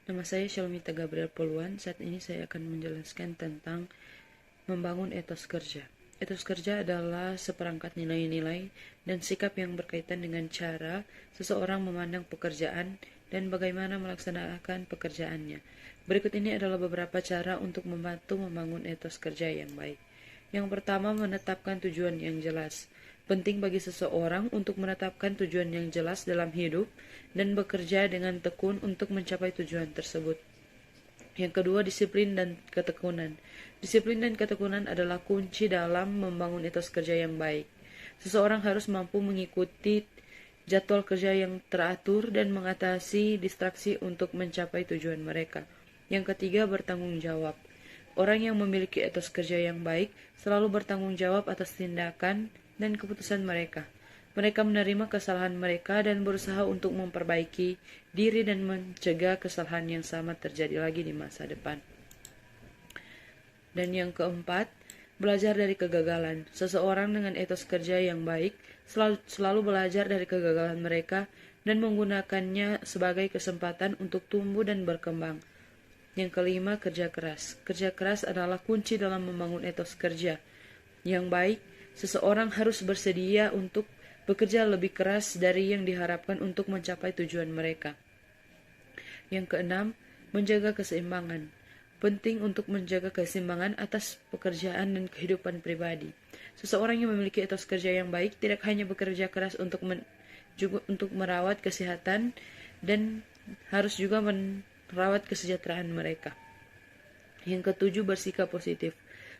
Nama saya Shalomita Gabriel Poluan. Saat ini saya akan menjelaskan tentang membangun etos kerja. Etos kerja adalah seperangkat nilai-nilai dan sikap yang berkaitan dengan cara seseorang memandang pekerjaan dan bagaimana melaksanakan pekerjaannya. Berikut ini adalah beberapa cara untuk membantu membangun etos kerja yang baik. Yang pertama, menetapkan tujuan yang jelas. Penting bagi seseorang untuk menetapkan tujuan yang jelas dalam hidup dan bekerja dengan tekun untuk mencapai tujuan tersebut. Yang kedua, disiplin dan ketekunan. Disiplin dan ketekunan adalah kunci dalam membangun etos kerja yang baik. Seseorang harus mampu mengikuti jadwal kerja yang teratur dan mengatasi distraksi untuk mencapai tujuan mereka. Yang ketiga, bertanggung jawab. Orang yang memiliki etos kerja yang baik selalu bertanggung jawab atas tindakan dan keputusan mereka. Mereka menerima kesalahan mereka dan berusaha untuk memperbaiki diri dan mencegah kesalahan yang sama terjadi lagi di masa depan. Dan yang keempat, belajar dari kegagalan. Seseorang dengan etos kerja yang baik selalu belajar dari kegagalan mereka dan menggunakannya sebagai kesempatan untuk tumbuh dan berkembang. Yang kelima, kerja keras. Kerja keras adalah kunci dalam membangun etos kerja yang baik. Seseorang harus bersedia untuk bekerja lebih keras dari yang diharapkan untuk mencapai tujuan mereka. Yang keenam, menjaga keseimbangan. Penting untuk menjaga keseimbangan atas pekerjaan dan kehidupan pribadi. Seseorang yang memiliki etos kerja yang baik tidak hanya bekerja keras juga untuk merawat kesehatan dan harus juga merawat kesejahteraan mereka. Yang ketujuh, bersikap positif.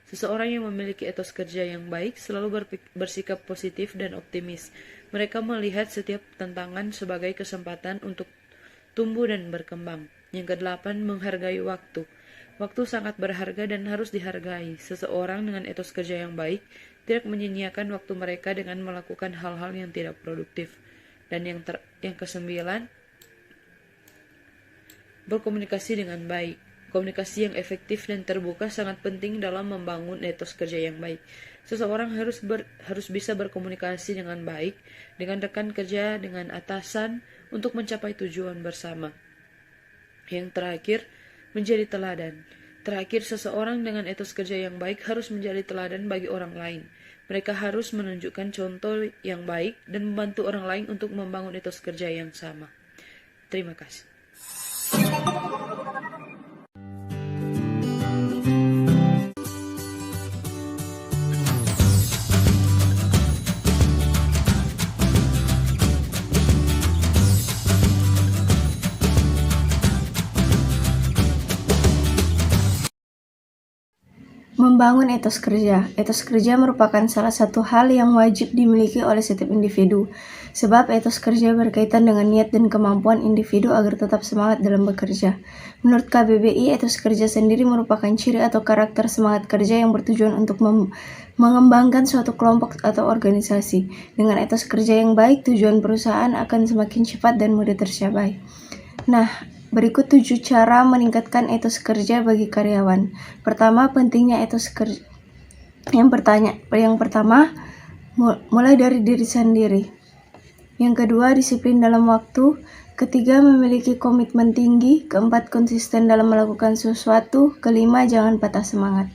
Seseorang yang memiliki etos kerja yang baik selalu bersikap positif dan optimis. Mereka melihat setiap tantangan sebagai kesempatan untuk tumbuh dan berkembang. Yang kedelapan, menghargai waktu. Waktu sangat berharga dan harus dihargai. Seseorang dengan etos kerja yang baik tidak menyia-nyiakan waktu mereka dengan melakukan hal-hal yang tidak produktif. Dan yang kesembilan, berkomunikasi dengan baik. Komunikasi yang efektif dan terbuka sangat penting dalam membangun etos kerja yang baik. Seseorang harus bisa berkomunikasi dengan baik dengan rekan kerja, dengan atasan untuk mencapai tujuan bersama. Yang terakhir, menjadi teladan. Terakhir, seseorang dengan etos kerja yang baik harus menjadi teladan bagi orang lain. Mereka harus menunjukkan contoh yang baik dan membantu orang lain untuk membangun etos kerja yang sama. Terima kasih. Membangun etos kerja. Etos kerja merupakan salah satu hal yang wajib dimiliki oleh setiap individu, sebab etos kerja berkaitan dengan niat dan kemampuan individu agar tetap semangat dalam bekerja. Menurut KBBI, etos kerja sendiri merupakan ciri atau karakter semangat kerja yang bertujuan untuk mengembangkan suatu kelompok atau organisasi. Dengan etos kerja yang baik, tujuan perusahaan akan semakin cepat dan mudah tercapai. Nah, berikut 7 cara meningkatkan etos kerja bagi karyawan. Pertama, pentingnya etos kerja. Yang pertama, mulai dari diri sendiri. Yang kedua, disiplin dalam waktu. Ketiga, memiliki komitmen tinggi. Keempat, konsisten dalam melakukan sesuatu. Kelima, jangan patah semangat.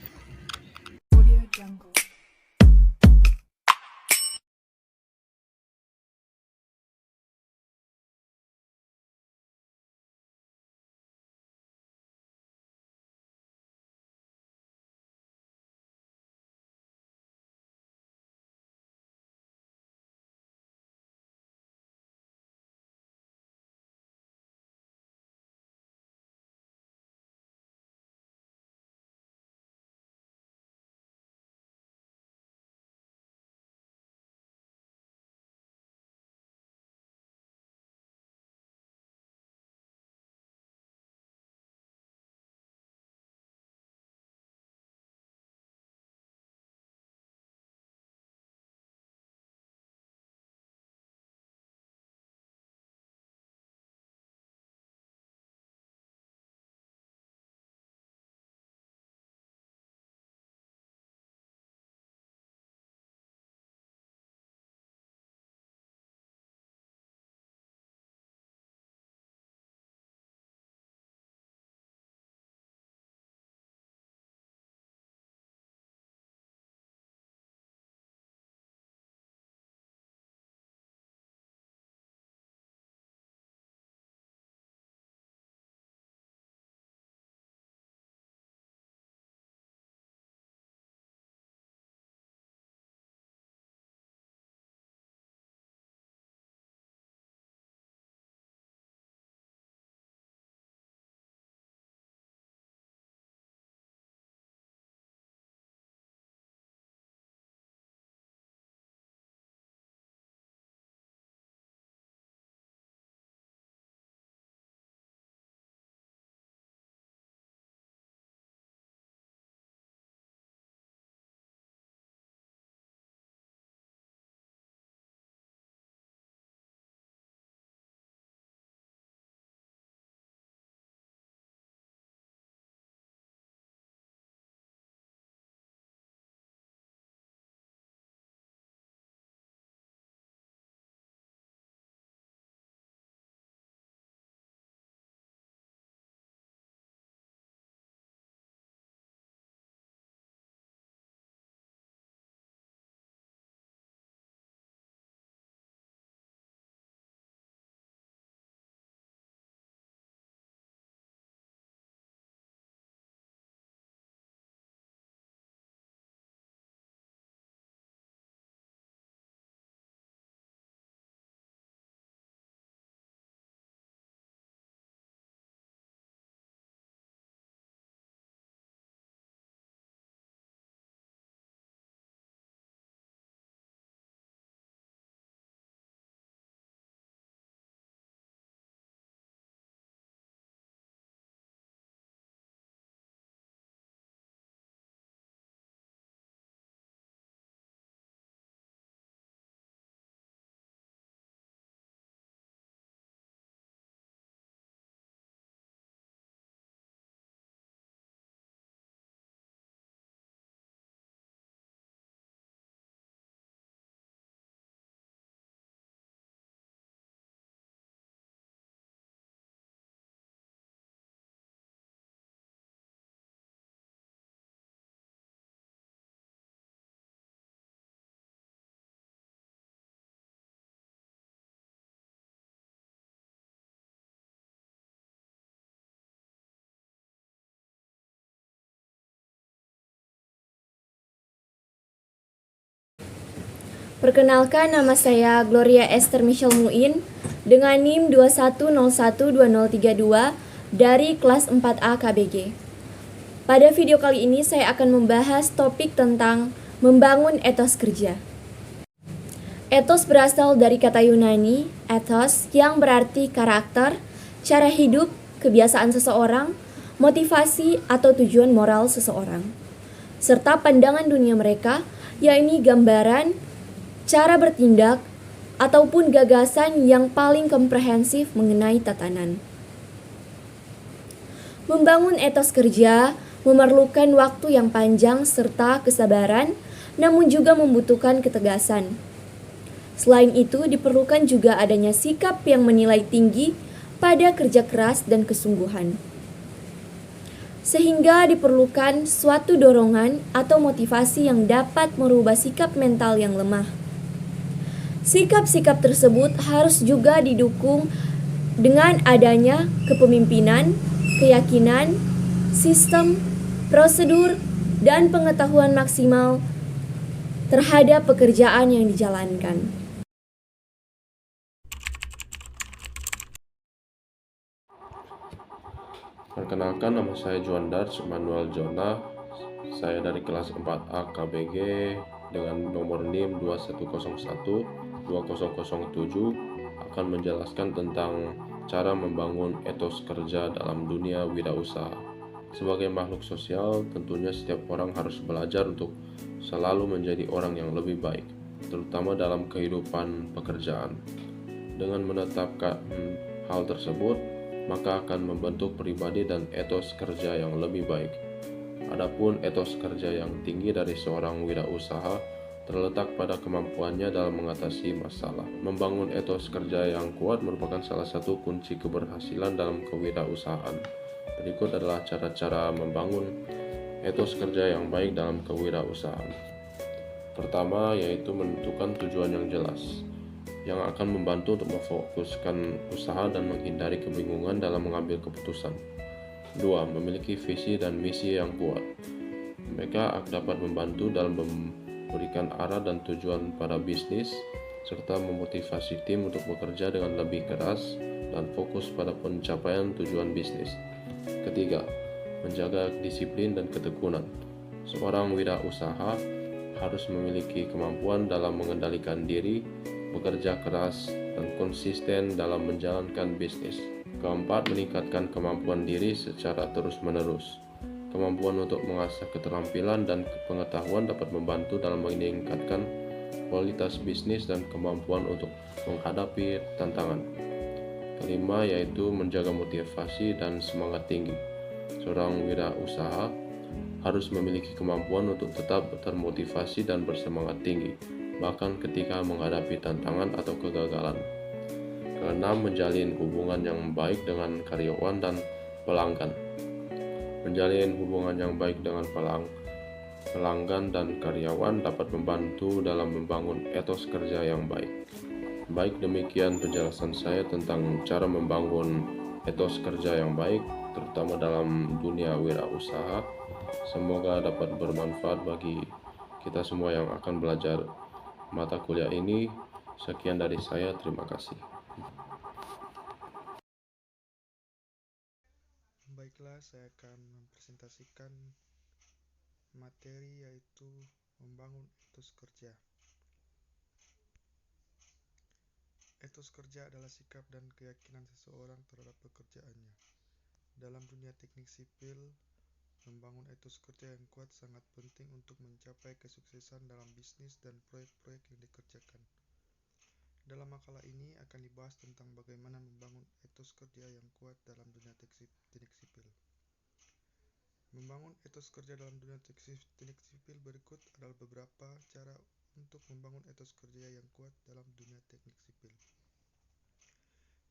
Perkenalkan, nama saya Gloria Esther Michelle Muin dengan NIM 21012032 dari kelas 4A KBG. Pada video kali ini saya akan membahas topik tentang membangun etos kerja. Etos berasal dari kata Yunani, ethos, yang berarti karakter, cara hidup, kebiasaan seseorang, motivasi atau tujuan moral seseorang, serta pandangan dunia mereka, yakni gambaran, cara bertindak, ataupun gagasan yang paling komprehensif mengenai tatanan. Membangun etos kerja memerlukan waktu yang panjang serta kesabaran, namun juga membutuhkan ketegasan. Selain itu, diperlukan juga adanya sikap yang menilai tinggi pada kerja keras dan kesungguhan. Sehingga diperlukan suatu dorongan atau motivasi yang dapat merubah sikap mental yang lemah. Sikap-sikap tersebut harus juga didukung dengan adanya kepemimpinan, keyakinan, sistem, prosedur, dan pengetahuan maksimal terhadap pekerjaan yang dijalankan. Perkenalkan, nama saya Juandar Manuel Jona. Saya dari kelas 4A KBG dengan nomor NIM 2101-2007 akan menjelaskan tentang cara membangun etos kerja dalam dunia wirausaha. Sebagai makhluk sosial, tentunya setiap orang harus belajar untuk selalu menjadi orang yang lebih baik, terutama dalam kehidupan pekerjaan. Dengan menetapkan hal tersebut, maka akan membentuk pribadi dan etos kerja yang lebih baik. Adapun etos kerja yang tinggi dari seorang wirausaha terletak pada kemampuannya dalam mengatasi masalah. Membangun etos kerja yang kuat merupakan salah satu kunci keberhasilan dalam kewirausahaan. Berikut adalah cara-cara membangun etos kerja yang baik dalam kewirausahaan. Pertama, yaitu menentukan tujuan yang jelas, yang akan membantu untuk memfokuskan usaha dan menghindari kebingungan dalam mengambil keputusan. 2. Memiliki visi dan misi yang kuat. Mereka dapat membantu dalam memberikan arah dan tujuan pada bisnis, serta memotivasi tim untuk bekerja dengan lebih keras dan fokus pada pencapaian tujuan bisnis. Ketiga, menjaga disiplin dan ketekunan. Seorang wirausaha harus memiliki kemampuan dalam mengendalikan diri, bekerja keras, dan konsisten dalam menjalankan bisnis. Keempat, meningkatkan kemampuan diri secara terus-menerus. Kemampuan untuk mengasah keterampilan dan pengetahuan dapat membantu dalam meningkatkan kualitas bisnis dan kemampuan untuk menghadapi tantangan. Kelima, yaitu menjaga motivasi dan semangat tinggi. Seorang wirausaha harus memiliki kemampuan untuk tetap termotivasi dan bersemangat tinggi, bahkan ketika menghadapi tantangan atau kegagalan. Keenam, menjalin hubungan yang baik dengan karyawan dan pelanggan. Menjalin hubungan yang baik dengan pelanggan dan karyawan dapat membantu dalam membangun etos kerja yang baik. Baik, demikian penjelasan saya tentang cara membangun etos kerja yang baik, terutama dalam dunia wirausaha. Semoga dapat bermanfaat bagi kita semua yang akan belajar mata kuliah ini. Sekian dari saya, terima kasih. Baiklah, saya akan mempresentasikan materi yaitu membangun etos kerja. Etos kerja adalah sikap dan keyakinan seseorang terhadap pekerjaannya. Dalam dunia teknik sipil, membangun etos kerja yang kuat sangat penting untuk mencapai kesuksesan dalam bisnis dan proyek-proyek yang dikerjakan. Dalam makalah ini akan dibahas tentang bagaimana membangun etos kerja yang kuat dalam dunia teknik sipil. Membangun etos kerja dalam dunia teknik sipil berikut adalah beberapa cara untuk membangun etos kerja yang kuat dalam dunia teknik sipil.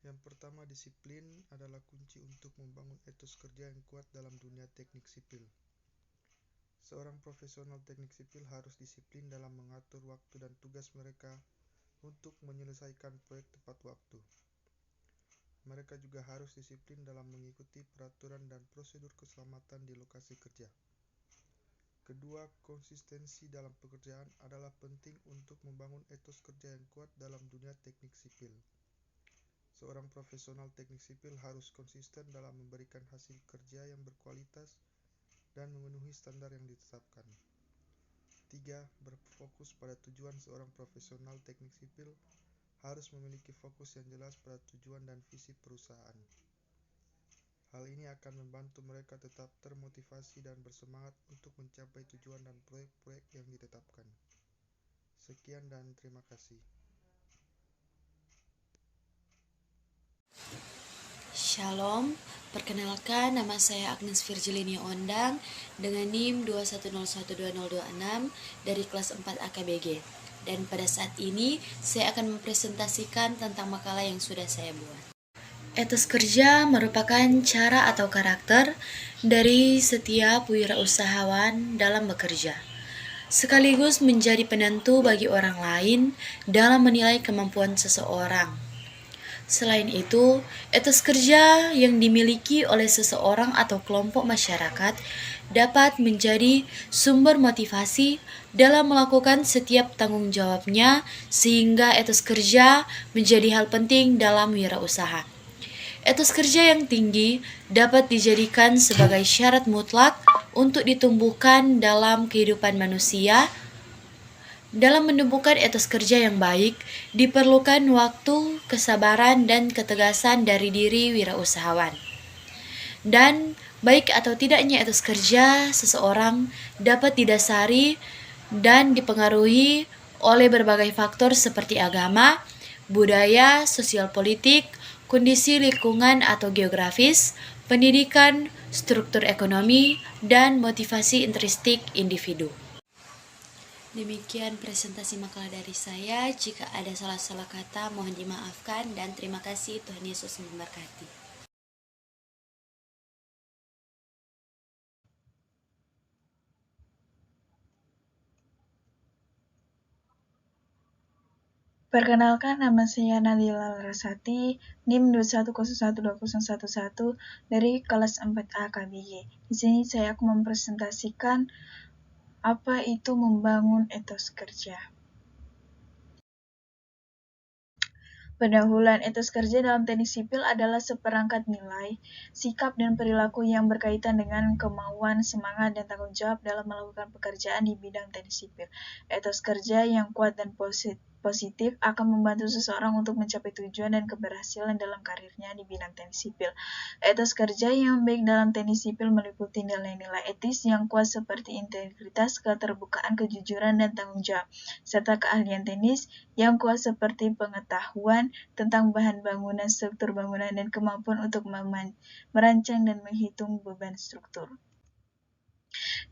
Yang pertama, disiplin adalah kunci untuk membangun etos kerja yang kuat dalam dunia teknik sipil. Seorang profesional teknik sipil harus disiplin dalam mengatur waktu dan tugas mereka untuk menyelesaikan proyek tepat waktu. Mereka juga harus disiplin dalam mengikuti peraturan dan prosedur keselamatan di lokasi kerja. Kedua, konsistensi dalam pekerjaan adalah penting untuk membangun etos kerja yang kuat dalam dunia teknik sipil. Seorang profesional teknik sipil harus konsisten dalam memberikan hasil kerja yang berkualitas dan memenuhi standar yang ditetapkan. 3. Berfokus pada tujuan. Seorang profesional teknik sipil harus memiliki fokus yang jelas pada tujuan dan visi perusahaan. Hal ini akan membantu mereka tetap termotivasi dan bersemangat untuk mencapai tujuan dan proyek-proyek yang ditetapkan. Sekian dan terima kasih. Shalom, perkenalkan nama saya Agnes Virgilinia Ondang dengan NIM 2101226 dari kelas 4 AKBG. Dan pada saat ini saya akan mempresentasikan tentang makalah yang sudah saya buat. Etos kerja merupakan cara atau karakter dari setiap wirausahawan dalam bekerja, sekaligus menjadi penentu bagi orang lain dalam menilai kemampuan seseorang. Selain itu, etos kerja yang dimiliki oleh seseorang atau kelompok masyarakat dapat menjadi sumber motivasi dalam melakukan setiap tanggung jawabnya, sehingga etos kerja menjadi hal penting dalam wirausaha. Etos kerja yang tinggi dapat dijadikan sebagai syarat mutlak untuk ditumbuhkan dalam kehidupan manusia. Dalam menumbuhkan etos kerja yang baik, diperlukan waktu, kesabaran, dan ketegasan dari diri wirausahawan. Dan baik atau tidaknya etos kerja seseorang dapat didasari dan dipengaruhi oleh berbagai faktor seperti agama, budaya, sosial politik, kondisi lingkungan atau geografis, pendidikan, struktur ekonomi, dan motivasi intrinsik individu. Demikian presentasi makalah dari saya. Jika ada salah-salah kata, mohon dimaafkan, dan terima kasih. Tuhan Yesus memberkati. Perkenalkan, nama saya Nadila Larasati, NIM 2101211 dari kelas 4A KBG. Di sini saya akan mempresentasikan apa itu membangun etos kerja. Pendahuluan etos kerja dalam teknik sipil adalah seperangkat nilai, sikap, dan perilaku yang berkaitan dengan kemauan, semangat, dan tanggung jawab dalam melakukan pekerjaan di bidang teknik sipil. Etos kerja yang kuat dan positif akan membantu seseorang untuk mencapai tujuan dan keberhasilan dalam karirnya di bidang teknik sipil. Etos kerja yang baik dalam teknik sipil meliputi nilai-nilai etis yang kuat seperti integritas, keterbukaan, kejujuran, dan tanggung jawab, serta keahlian teknis yang kuat seperti pengetahuan tentang bahan bangunan, struktur bangunan, dan kemampuan untuk merancang dan menghitung beban struktur.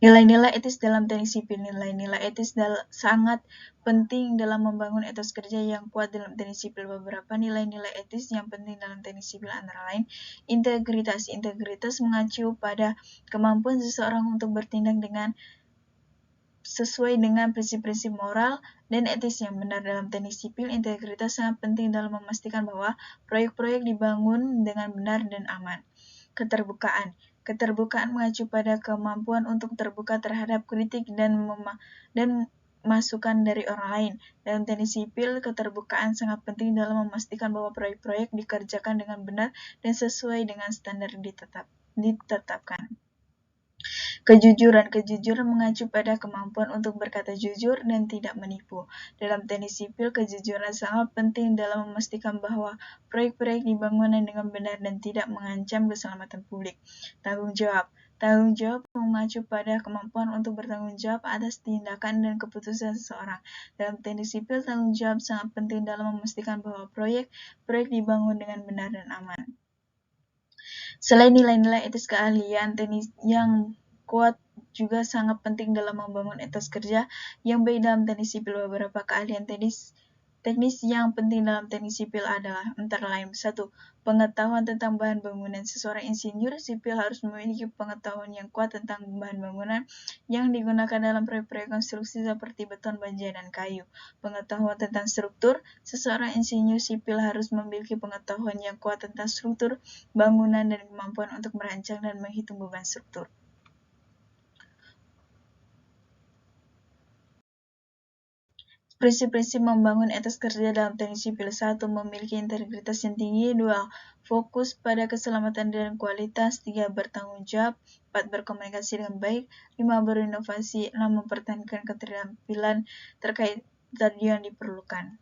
Nilai-nilai etis dalam teknik sipil. Nilai-nilai etis sangat penting dalam membangun etos kerja yang kuat dalam teknik sipil. Beberapa nilai-nilai etis yang penting dalam teknik sipil antara lain integritas. Integritas mengacu pada kemampuan seseorang untuk bertindak sesuai dengan prinsip-prinsip moral dan etis yang benar. Dalam teknik sipil, integritas sangat penting dalam memastikan bahwa proyek-proyek dibangun dengan benar dan aman. Keterbukaan. Keterbukaan mengacu pada kemampuan untuk terbuka terhadap kritik dan masukan dari orang lain. Dalam teknik sipil, keterbukaan sangat penting dalam memastikan bahwa proyek-proyek dikerjakan dengan benar dan sesuai dengan standar ditetapkan. Kejujuran. Kejujuran mengacu pada kemampuan untuk berkata jujur dan tidak menipu. Dalam teknik sipil, kejujuran sangat penting dalam memastikan bahwa proyek-proyek dibangun dengan benar dan tidak mengancam keselamatan publik. Tanggung jawab. Tanggung jawab mengacu pada kemampuan untuk bertanggung jawab atas tindakan dan keputusan seseorang. Dalam teknik sipil, tanggung jawab sangat penting dalam memastikan bahwa proyek dibangun dengan benar dan aman. Selain nilai-nilai etis, keahlian teknis yang kuat juga sangat penting dalam membangun etos kerja yang baik dalam teknik sipil. Beberapa keahlian teknis yang penting dalam teknik sipil adalah antara lain 1. Pengetahuan tentang bahan bangunan. Seseorang insinyur sipil harus memiliki pengetahuan yang kuat tentang bahan bangunan yang digunakan dalam proyek-proyek konstruksi seperti beton, baja, dan kayu. Pengetahuan tentang struktur. Seseorang insinyur sipil harus memiliki pengetahuan yang kuat tentang struktur bangunan dan kemampuan untuk merancang dan menghitung beban struktur. Prinsip-prinsip membangun etos kerja dalam teknik sipil. 1. Memiliki integritas yang tinggi. 2. Fokus pada keselamatan dan kualitas. 3. Bertanggung jawab. 4. Berkomunikasi dengan baik. 5. Berinovasi. 6. Mempertahankan keterampilan terkait tadi yang diperlukan.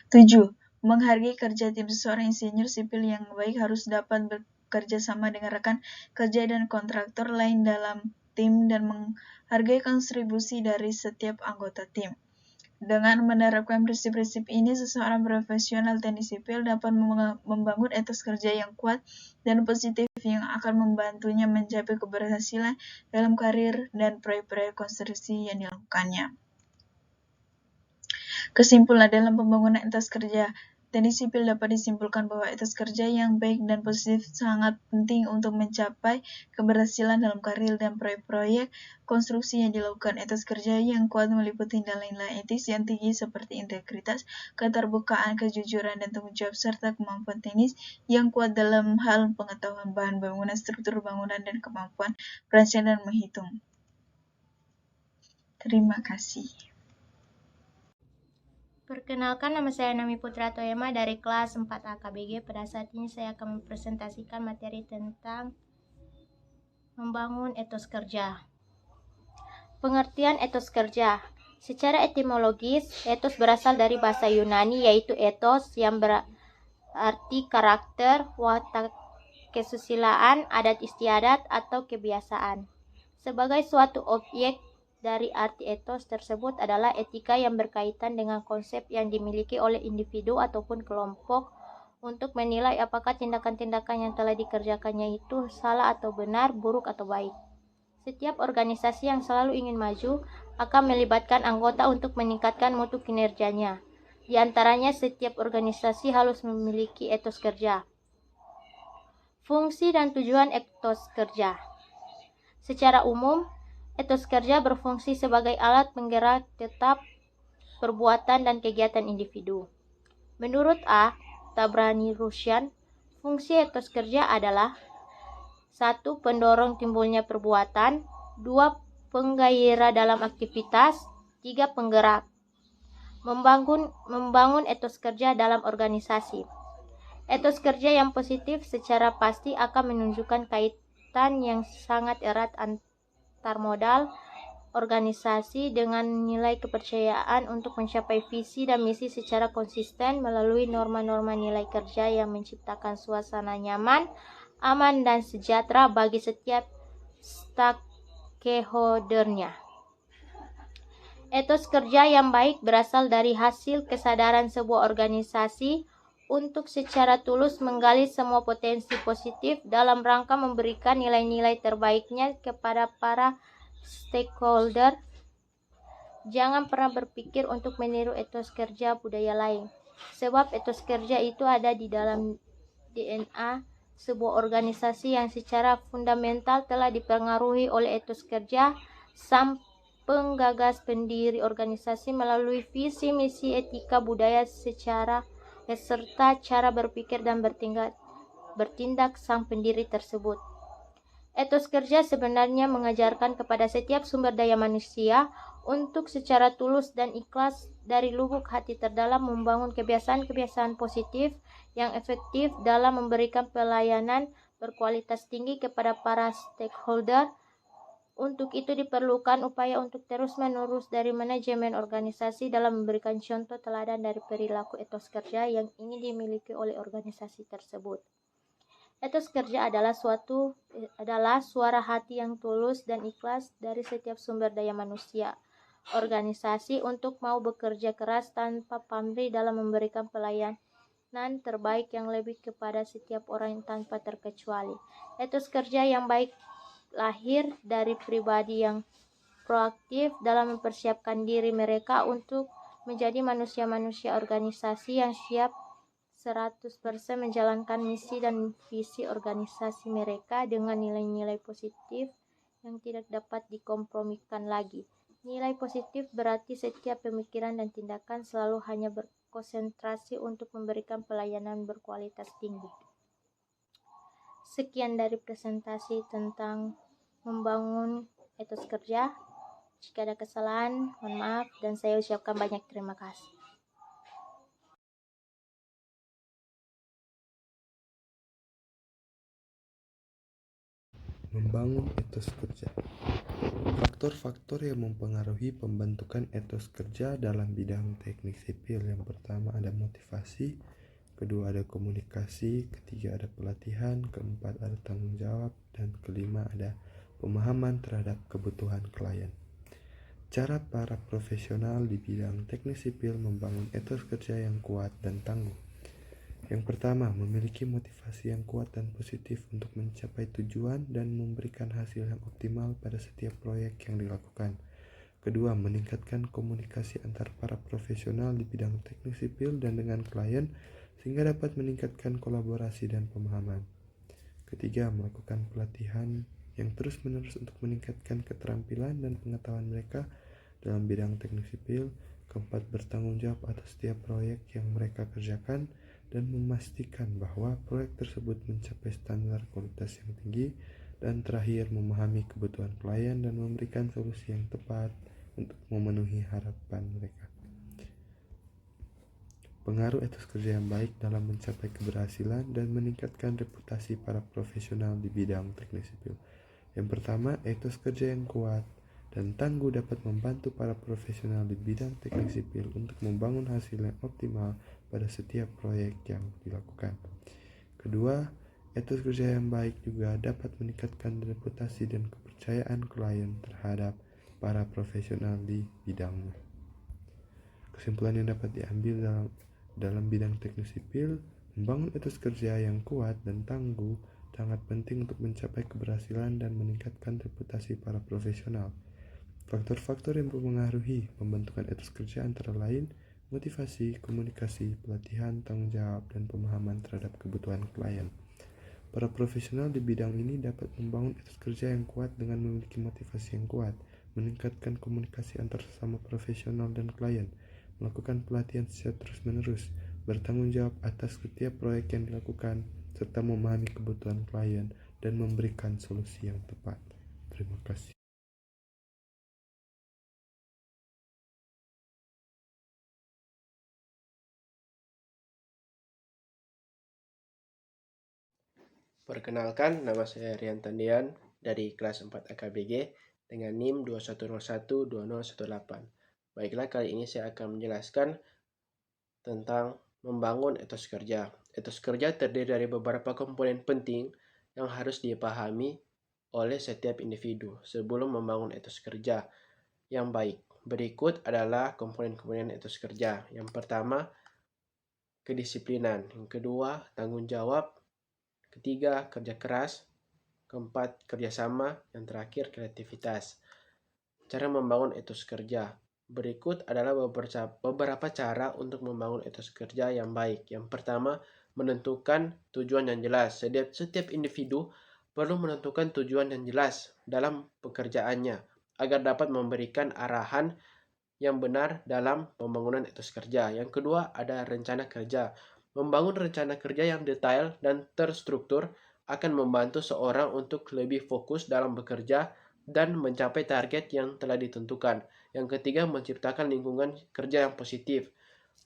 7. Menghargai kerja tim. Seseorang insinyur sipil yang baik harus dapat bekerja sama dengan rekan kerja dan kontraktor lain dalam tim dan menghargai kontribusi dari setiap anggota tim. Dengan menerapkan prinsip-prinsip ini, seseorang profesional teknik sipil dapat membangun etos kerja yang kuat dan positif yang akan membantunya mencapai keberhasilan dalam karir dan proyek-proyek konstruksi yang dilakukannya. Kesimpulan dalam pembangunan etos kerja teknik sipil dapat disimpulkan bahwa etos kerja yang baik dan positif sangat penting untuk mencapai keberhasilan dalam karir dan proyek-proyek konstruksi yang dilakukan. Etos kerja yang kuat meliputi nilai-nilai etis yang tinggi seperti integritas, keterbukaan, kejujuran, dan tanggung jawab, serta kemampuan teknis yang kuat dalam hal pengetahuan bahan bangunan, struktur bangunan, dan kemampuan merancang dan menghitung. Terima kasih. Perkenalkan, nama saya Nami Putra Toyama dari kelas 4 AKBG. Pada saat ini saya akan mempresentasikan materi tentang membangun etos kerja. Pengertian etos kerja. Secara etimologis, etos berasal dari bahasa Yunani yaitu ethos yang berarti karakter, watak kesusilaan, adat istiadat, atau kebiasaan. Sebagai suatu objek dari arti etos tersebut adalah etika yang berkaitan dengan konsep yang dimiliki oleh individu ataupun kelompok untuk menilai apakah tindakan-tindakan yang telah dikerjakannya itu salah atau benar, buruk atau baik. Setiap organisasi yang selalu ingin maju akan melibatkan anggota untuk meningkatkan mutu kinerjanya. Di antaranya, setiap organisasi harus memiliki etos kerja. Fungsi dan tujuan etos kerja. Secara umum, etos kerja berfungsi sebagai alat penggerak tetap perbuatan dan kegiatan individu. Menurut A. Tabrani Rusyan, fungsi etos kerja adalah 1. Pendorong timbulnya perbuatan. 2. Penggairah dalam aktivitas. 3. Penggerak. Membangun etos kerja dalam organisasi. Etos kerja yang positif secara pasti akan menunjukkan kaitan yang sangat erat antar modal organisasi dengan nilai kepercayaan untuk mencapai visi dan misi secara konsisten melalui norma-norma nilai kerja yang menciptakan suasana nyaman, aman, dan sejahtera bagi setiap stakeholder-nya. Etos kerja yang baik berasal dari hasil kesadaran sebuah organisasi untuk secara tulus menggali semua potensi positif dalam rangka memberikan nilai-nilai terbaiknya kepada para stakeholder. Jangan pernah berpikir untuk meniru etos kerja budaya lain, sebab etos kerja itu ada di dalam DNA sebuah organisasi yang secara fundamental telah dipengaruhi oleh etos kerja sang penggagas pendiri organisasi melalui visi, misi, etika, budaya serta cara berpikir dan bertindak sang pendiri tersebut. Etos kerja sebenarnya mengajarkan kepada setiap sumber daya manusia untuk secara tulus dan ikhlas dari lubuk hati terdalam membangun kebiasaan-kebiasaan positif yang efektif dalam memberikan pelayanan berkualitas tinggi kepada para stakeholder. Untuk itu diperlukan upaya untuk terus-menerus dari manajemen organisasi dalam memberikan contoh teladan dari perilaku etos kerja yang ingin dimiliki oleh organisasi tersebut. Etos kerja adalah suara hati yang tulus dan ikhlas dari setiap sumber daya manusia organisasi untuk mau bekerja keras tanpa pamrih dalam memberikan pelayanan terbaik yang lebih kepada setiap orang tanpa terkecuali. Etos kerja yang baik lahir dari pribadi yang proaktif dalam mempersiapkan diri mereka untuk menjadi manusia-manusia organisasi yang siap 100% menjalankan misi dan visi organisasi mereka dengan nilai-nilai positif yang tidak dapat dikompromikan lagi. Nilai positif berarti setiap pemikiran dan tindakan selalu hanya berkonsentrasi untuk memberikan pelayanan berkualitas tinggi. Sekian dari presentasi tentang membangun etos kerja. Jika ada kesalahan, mohon maaf dan saya ucapkan banyak terima kasih. Membangun etos kerja. Faktor-faktor yang mempengaruhi pembentukan etos kerja dalam bidang teknik sipil. Yang pertama ada motivasi, kedua ada komunikasi, ketiga ada pelatihan, keempat ada tanggung jawab, dan kelima ada pemahaman terhadap kebutuhan klien. Cara para profesional di bidang teknik sipil membangun etos kerja yang kuat dan tangguh. Yang pertama, memiliki motivasi yang kuat dan positif untuk mencapai tujuan dan memberikan hasil yang optimal pada setiap proyek yang dilakukan. Kedua, meningkatkan komunikasi antar para profesional di bidang teknik sipil dan dengan klien sehingga dapat meningkatkan kolaborasi dan pemahaman. Ketiga, melakukan pelatihan yang terus-menerus untuk meningkatkan keterampilan dan pengetahuan mereka dalam bidang teknik sipil. Keempat, bertanggung jawab atas setiap proyek yang mereka kerjakan dan memastikan bahwa proyek tersebut mencapai standar kualitas yang tinggi. Dan terakhir, memahami kebutuhan klien dan memberikan solusi yang tepat untuk memenuhi harapan mereka. Pengaruh etos kerja yang baik dalam mencapai keberhasilan dan meningkatkan reputasi para profesional di bidang teknik sipil. Yang pertama, etos kerja yang kuat dan tangguh dapat membantu para profesional di bidang teknik sipil untuk membangun hasil yang optimal pada setiap proyek yang dilakukan. Kedua, etos kerja yang baik juga dapat meningkatkan reputasi dan kepercayaan klien terhadap para profesional di bidangnya. Kesimpulan yang dapat diambil dalam bidang teknik sipil, membangun etos kerja yang kuat dan tangguh sangat penting untuk mencapai keberhasilan dan meningkatkan reputasi para profesional. Faktor-faktor yang mempengaruhi pembentukan etos kerja antara lain motivasi, komunikasi, pelatihan, tanggung jawab, dan pemahaman terhadap kebutuhan klien. Para profesional di bidang ini dapat membangun etos kerja yang kuat dengan memiliki motivasi yang kuat, meningkatkan komunikasi antar sesama profesional dan klien, melakukan pelatihan secara terus-menerus, bertanggung jawab atas setiap proyek yang dilakukan, serta memahami kebutuhan klien dan memberikan solusi yang tepat. Terima kasih. Perkenalkan, nama saya Rian Tandian dari kelas 4 AKBG dengan NIM 21012018. Baiklah, kali ini saya akan menjelaskan tentang membangun etos kerja. Etos kerja terdiri dari beberapa komponen penting yang harus dipahami oleh setiap individu sebelum membangun etos kerja yang baik. Berikut adalah komponen-komponen etos kerja. Yang pertama, kedisiplinan. Yang kedua, tanggung jawab. Ketiga, kerja keras. Keempat, kerjasama. Yang terakhir, kreativitas. Cara membangun etos kerja. Berikut adalah beberapa cara untuk membangun etos kerja yang baik. Yang pertama, menentukan tujuan yang jelas. Setiap individu perlu menentukan tujuan yang jelas dalam pekerjaannya agar dapat memberikan arahan yang benar dalam pembangunan etos kerja. Yang kedua, ada rencana kerja. Membangun rencana kerja yang detail dan terstruktur akan membantu seorang untuk lebih fokus dalam bekerja dan mencapai target yang telah ditentukan. Yang ketiga, menciptakan lingkungan kerja yang positif.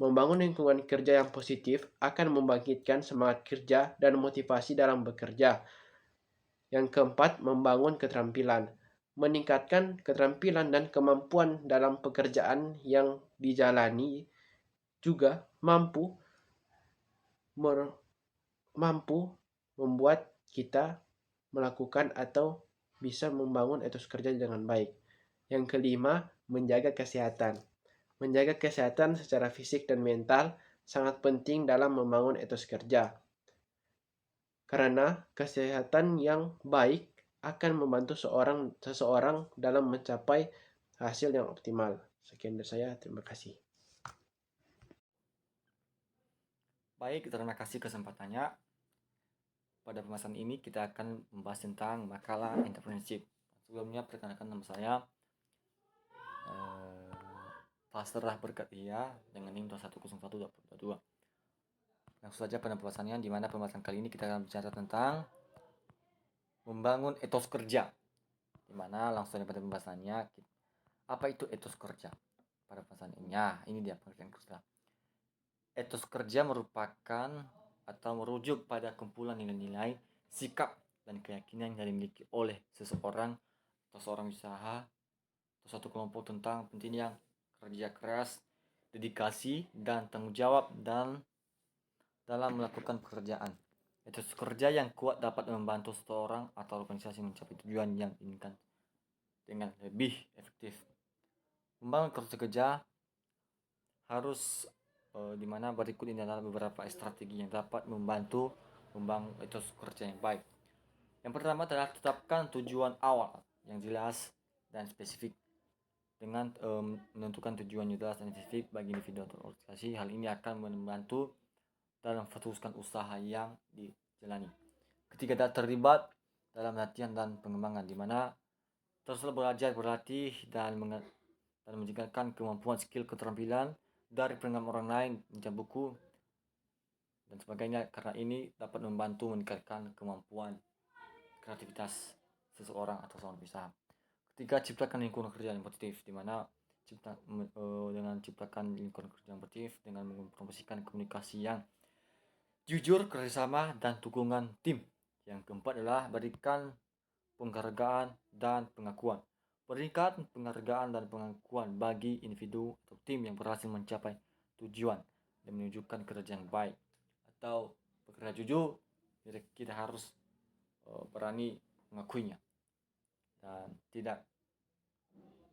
Membangun lingkungan kerja yang positif akan membangkitkan semangat kerja dan motivasi dalam bekerja. Yang keempat, membangun keterampilan. Meningkatkan keterampilan dan kemampuan dalam pekerjaan yang dijalani juga mampu membuat kita melakukan atau bisa membangun etos kerja dengan baik. Yang kelima, menjaga kesehatan. Menjaga kesehatan secara fisik dan mental sangat penting dalam membangun etos kerja. Karena kesehatan yang baik akan membantu seseorang dalam mencapai hasil yang optimal. Sekian dari saya, terima kasih. Baik, terima kasih kesempatannya. Pada pembahasan ini kita akan membahas tentang makalah entrepreneurship. Sebelumnya perkenalkan nama saya Faserah Berkatia dengan NIM 210122. Langsung saja pada pembahasannya, di mana pembahasan kali ini kita akan bicara tentang membangun etos kerja. Di mana langsung saja pada pembahasannya, Apa itu etos kerja? Pada pesan ini, ya, ini dia pengertian kerja. Etos kerja merupakan atau merujuk pada kumpulan nilai-nilai, sikap, dan keyakinan yang dimiliki oleh seseorang atau seorang usaha atau suatu kelompok tentang pentingnya kerja keras, dedikasi, dan tanggung jawab dan dalam melakukan pekerjaan. Etos kerja yang kuat dapat membantu seseorang atau organisasi mencapai tujuan yang diinginkan dengan lebih efektif. Membangun etos kerja harus di mana berikut ini adalah beberapa strategi yang dapat membantu membangun etos kerja yang baik. Yang pertama adalah tetapkan tujuan awal yang jelas dan spesifik. Dengan menentukan tujuan yang jelas dan spesifik bagi individu atau organisasi, hal ini akan membantu dalam meneruskan usaha yang dijalani. Ketiga, terlibat dalam latihan dan pengembangan, di mana teruslah belajar, berlatih, dan meningkatkan kemampuan, skill, keterampilan dari pengalaman orang lain, membaca buku, dan sebagainya, karena ini dapat membantu meningkatkan kemampuan kreativitas seseorang atau seorang usaha. Ketiga, ciptakan lingkungan kerja yang positif, di mana dengan ciptakan lingkungan kerja yang positif dengan mempromosikan komunikasi yang jujur, kerjasama, dan dukungan tim. Yang keempat adalah berikan penghargaan dan pengakuan. Berikan penghargaan dan pengakuan bagi individu atau tim yang berhasil mencapai tujuan dan menunjukkan kerja yang baik atau bekerja jujur. Kita harus berani mengakuinya dan tidak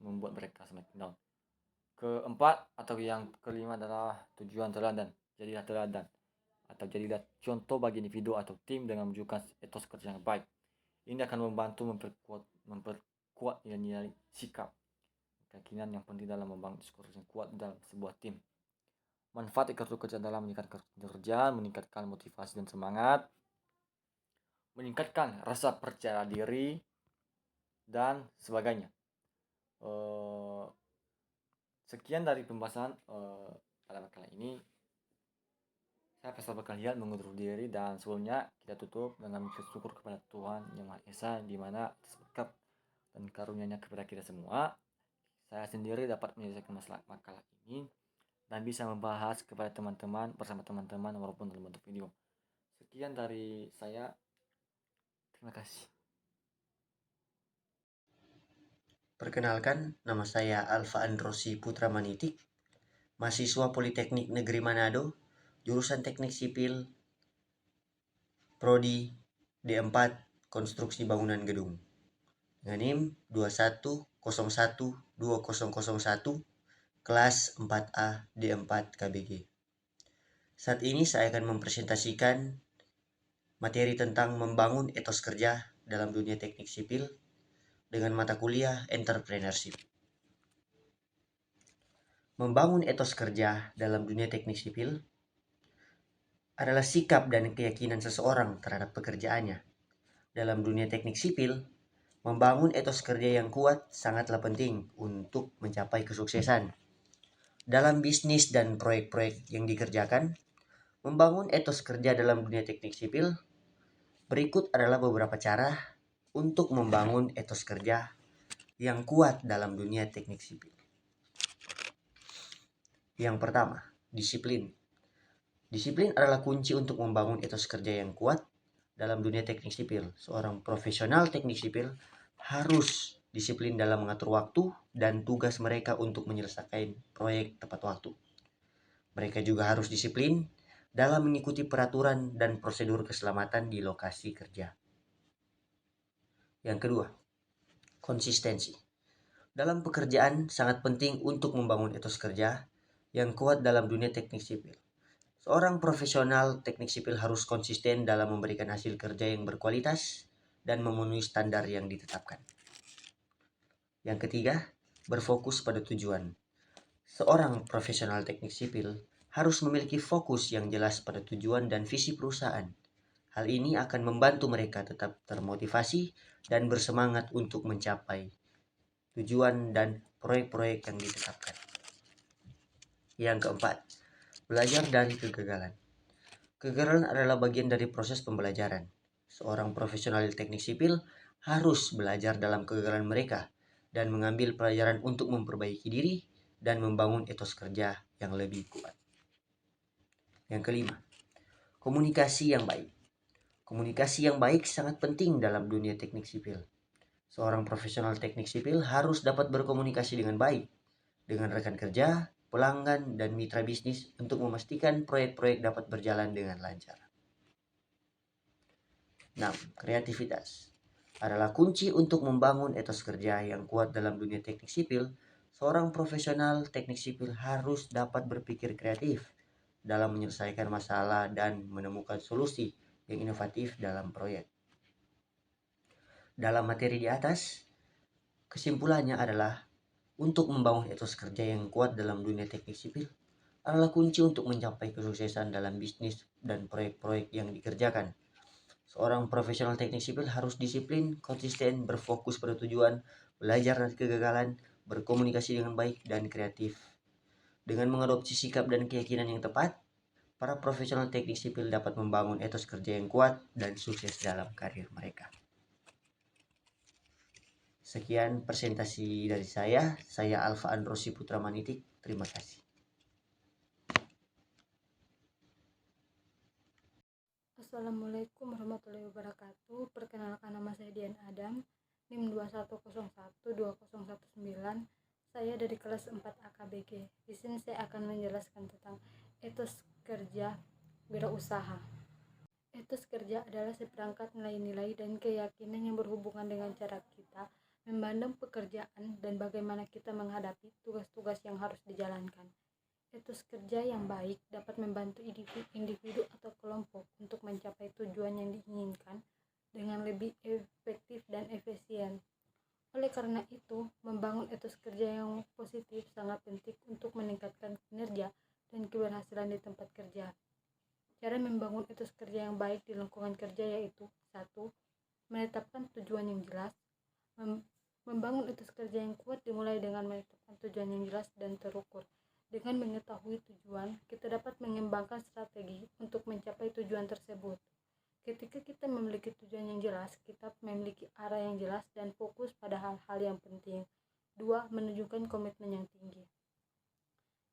membuat mereka semakin down. Keempat atau yang kelima adalah tujuan teladan. Jadilah teladan atau jadilah contoh bagi individu atau tim dengan menunjukkan etos kerja yang baik. Ini akan membantu memperkuat nilai-nilai sikap, keyakinan yang penting dalam membangun etos kerja yang kuat dalam sebuah tim. Manfaat etos kerja dalam meningkatkan kinerja, meningkatkan motivasi dan semangat, meningkatkan rasa percaya diri, dan sebagainya. Sekian dari pembahasan pada makalah ini. Saya Pastor kalian mengundur diri, dan sebelumnya kita tutup dengan bersyukur kepada Tuhan Yang Maha Esa, di mana atas berkat dan karunia-Nya kepada kita semua, saya sendiri dapat menyelesaikan masalah makalah ini dan bisa membahas kepada teman-teman bersama teman-teman walaupun dalam bentuk video. Sekian dari saya. Terima kasih. Perkenalkan, nama saya Alfa Androsi Putra Manitik, mahasiswa Politeknik Negeri Manado, jurusan Teknik Sipil, Prodi D4 Konstruksi Bangunan Gedung, dengan NIM 21012001, kelas 4A D4 KBG. Saat ini saya akan mempresentasikan materi tentang membangun etos kerja dalam dunia teknik sipil dengan mata kuliah Entrepreneurship. Membangun etos kerja dalam dunia teknik sipil adalah sikap dan keyakinan seseorang terhadap pekerjaannya. Dalam dunia teknik sipil, membangun etos kerja yang kuat sangatlah penting untuk mencapai kesuksesan. Dalam bisnis dan proyek-proyek yang dikerjakan, membangun etos kerja dalam dunia teknik sipil, berikut adalah beberapa cara untuk membangun etos kerja yang kuat dalam dunia teknik sipil. Yang pertama, disiplin. Disiplin adalah kunci untuk membangun etos kerja yang kuat dalam dunia teknik sipil. Seorang profesional teknik sipil harus disiplin dalam mengatur waktu dan tugas mereka untuk menyelesaikan proyek tepat waktu. Mereka juga harus disiplin dalam mengikuti peraturan dan prosedur keselamatan di lokasi kerja. Yang kedua, konsistensi. Dalam pekerjaan sangat penting untuk membangun etos kerja yang kuat dalam dunia teknik sipil. Seorang profesional teknik sipil harus konsisten dalam memberikan hasil kerja yang berkualitas dan memenuhi standar yang ditetapkan. Yang ketiga, berfokus pada tujuan. Seorang profesional teknik sipil harus memiliki fokus yang jelas pada tujuan dan visi perusahaan. Hal ini akan membantu mereka tetap termotivasi dan bersemangat untuk mencapai tujuan dan proyek-proyek yang ditetapkan. Yang keempat, belajar dari kegagalan. Kegagalan adalah bagian dari proses pembelajaran. Seorang profesional teknik sipil harus belajar dalam kegagalan mereka dan mengambil pelajaran untuk memperbaiki diri dan membangun etos kerja yang lebih kuat. Yang kelima, komunikasi yang baik. Komunikasi yang baik sangat penting dalam dunia teknik sipil. Seorang profesional teknik sipil harus dapat berkomunikasi dengan baik dengan rekan kerja, pelanggan, dan mitra bisnis untuk memastikan proyek-proyek dapat berjalan dengan lancar. 6. Kreativitas adalah kunci untuk membangun etos kerja yang kuat dalam dunia teknik sipil. Seorang profesional teknik sipil harus dapat berpikir kreatif dalam menyelesaikan masalah dan menemukan solusi yang inovatif dalam proyek. Dalam materi di atas, kesimpulannya adalah untuk membangun etos kerja yang kuat dalam dunia teknik sipil adalah kunci untuk mencapai kesuksesan dalam bisnis dan proyek-proyek yang dikerjakan. Seorang profesional teknik sipil harus disiplin, konsisten, berfokus pada tujuan, belajar dari kegagalan, berkomunikasi dengan baik, dan kreatif. Dengan mengadopsi sikap dan keyakinan yang tepat, para profesional teknik sipil dapat membangun etos kerja yang kuat dan sukses dalam karir mereka. Sekian presentasi dari saya Alfa Androsi Putra Manitik. Terima kasih. Assalamualaikum warahmatullahi wabarakatuh. Perkenalkan, nama saya Dian Adam, NIM 210120119. Saya dari kelas 4 AKBG. Di sini saya akan menjelaskan tentang etos kerja wirausaha. Etos kerja adalah seperangkat nilai-nilai dan keyakinan yang berhubungan dengan cara kita memandang pekerjaan dan bagaimana kita menghadapi tugas-tugas yang harus dijalankan. Etos kerja yang baik dapat membantu individu atau kelompok untuk mencapai tujuan yang diinginkan dengan lebih efektif dan efisien. Oleh karena itu, membangun etos kerja yang positif sangat penting untuk meningkatkan kinerja dan keberhasilan di tempat kerja. Cara membangun etos kerja yang baik di lingkungan kerja yaitu 1. Menetapkan tujuan yang jelas. Membangun etos kerja yang kuat dimulai dengan menetapkan tujuan yang jelas dan terukur. Dengan mengetahui tujuan, kita dapat mengembangkan strategi untuk mencapai tujuan tersebut. Ketika kita memiliki tujuan yang jelas, kita memiliki arah yang jelas dan fokus pada hal-hal yang penting. 2. Menunjukkan komitmen yang tinggi.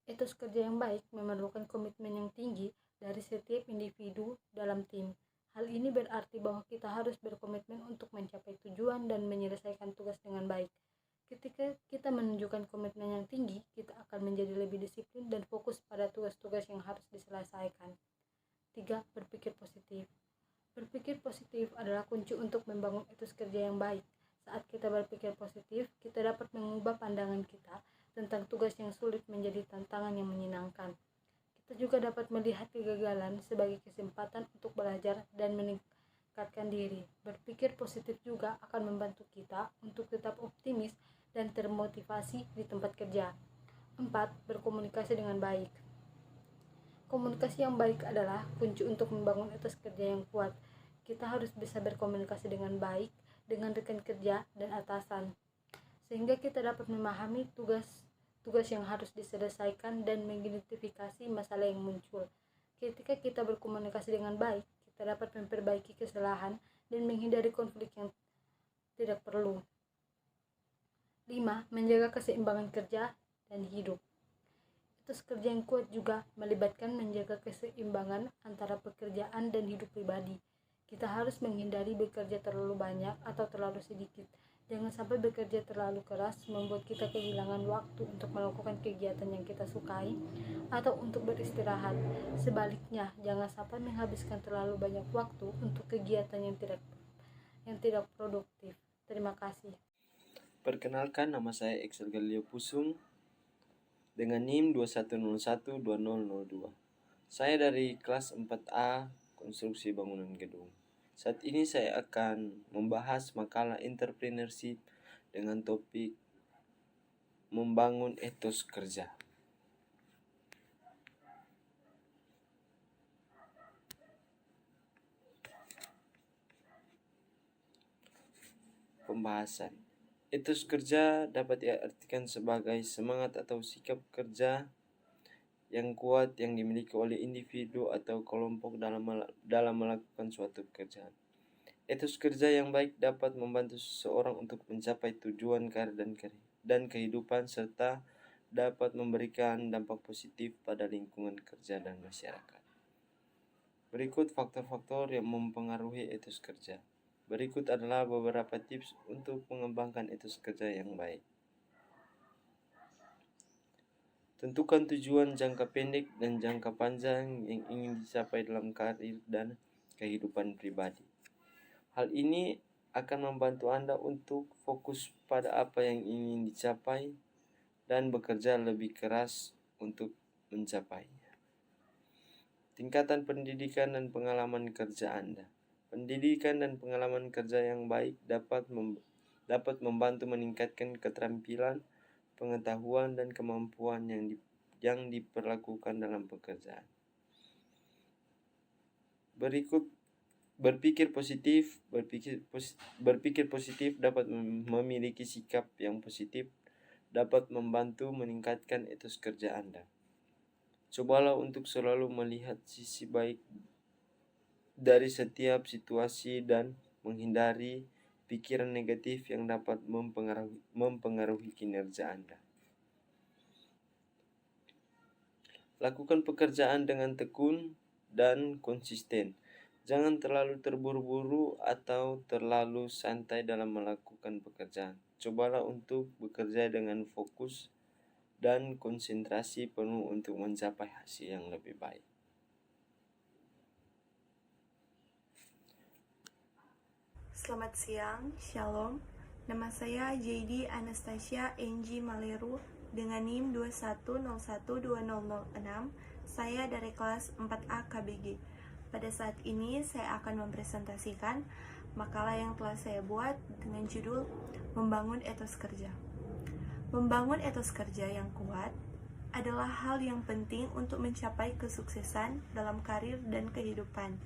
Etos kerja yang baik memerlukan komitmen yang tinggi dari setiap individu dalam tim. Hal ini berarti bahwa kita harus berkomitmen untuk mencapai tujuan dan menyelesaikan tugas dengan baik. Ketika kita menunjukkan komitmen yang tinggi, kita akan menjadi lebih disiplin dan fokus pada tugas-tugas yang harus diselesaikan. 3. Berpikir positif. Berpikir positif adalah kunci untuk membangun etos kerja yang baik. Saat kita berpikir positif, kita dapat mengubah pandangan kita tentang tugas yang sulit menjadi tantangan yang menyenangkan. Kita juga dapat melihat kegagalan sebagai kesempatan untuk belajar dan meningkatkan diri. Berpikir positif juga akan membantu kita untuk tetap optimis dan termotivasi di tempat kerja. 4. Berkomunikasi dengan baik. Komunikasi yang baik adalah kunci untuk membangun etos kerja yang kuat. Kita harus bisa berkomunikasi dengan baik dengan rekan kerja dan atasan, sehingga kita dapat memahami tugas yang harus diselesaikan dan mengidentifikasi masalah yang muncul. Ketika kita berkomunikasi dengan baik, kita dapat memperbaiki kesalahan dan menghindari konflik yang tidak perlu. 5. Menjaga keseimbangan kerja dan hidup. Etos kerja yang kuat juga melibatkan menjaga keseimbangan antara pekerjaan dan hidup pribadi. Kita harus menghindari bekerja terlalu banyak atau terlalu sedikit. Jangan sampai bekerja terlalu keras membuat kita kehilangan waktu untuk melakukan kegiatan yang kita sukai atau untuk beristirahat. Sebaliknya, jangan sampai menghabiskan terlalu banyak waktu untuk kegiatan yang tidak produktif. Terima kasih. Perkenalkan, nama saya Excel Galileo Pusung dengan NIM 21012002. Saya dari kelas 4A Konstruksi Bangunan Gedung. Saat ini saya akan membahas makalah entrepreneurship dengan topik membangun etos kerja. Pembahasan. Etos kerja dapat diartikan sebagai semangat atau sikap kerja yang kuat yang dimiliki oleh individu atau kelompok dalam melakukan suatu pekerjaan. Etos kerja yang baik dapat membantu seseorang untuk mencapai tujuan karir dan kehidupan serta dapat memberikan dampak positif pada lingkungan kerja dan masyarakat. Berikut faktor-faktor yang mempengaruhi etos kerja. Berikut adalah beberapa tips untuk mengembangkan etos kerja yang baik. Tentukan tujuan jangka pendek dan jangka panjang yang ingin dicapai dalam karir dan kehidupan pribadi. Hal ini akan membantu Anda untuk fokus pada apa yang ingin dicapai dan bekerja lebih keras untuk mencapainya. Tingkatan pendidikan dan pengalaman kerja Anda. Pendidikan dan pengalaman kerja yang baik dapat membantu meningkatkan keterampilan, pengetahuan, dan kemampuan yang diperlakukan dalam pekerjaan. Berikut berpikir positif. Berpikir positif dapat memiliki sikap yang positif, dapat membantu meningkatkan etos kerja Anda. Cobalah untuk selalu melihat sisi baik dari setiap situasi dan menghindari pikiran negatif yang dapat mempengaruhi kinerja Anda. Lakukan pekerjaan dengan tekun dan konsisten. Jangan terlalu terburu-buru atau terlalu santai dalam melakukan pekerjaan. Cobalah untuk bekerja dengan fokus dan konsentrasi penuh untuk mencapai hasil yang lebih baik. Selamat siang, Shalom. Nama saya JD Anastasia Enji Maleru dengan NIM 210120006. Saya dari kelas 4A KBG. Pada saat ini saya akan mempresentasikan makalah yang telah saya buat dengan judul Membangun Etos Kerja. Membangun etos kerja yang kuat adalah hal yang penting untuk mencapai kesuksesan dalam karir dan kehidupan.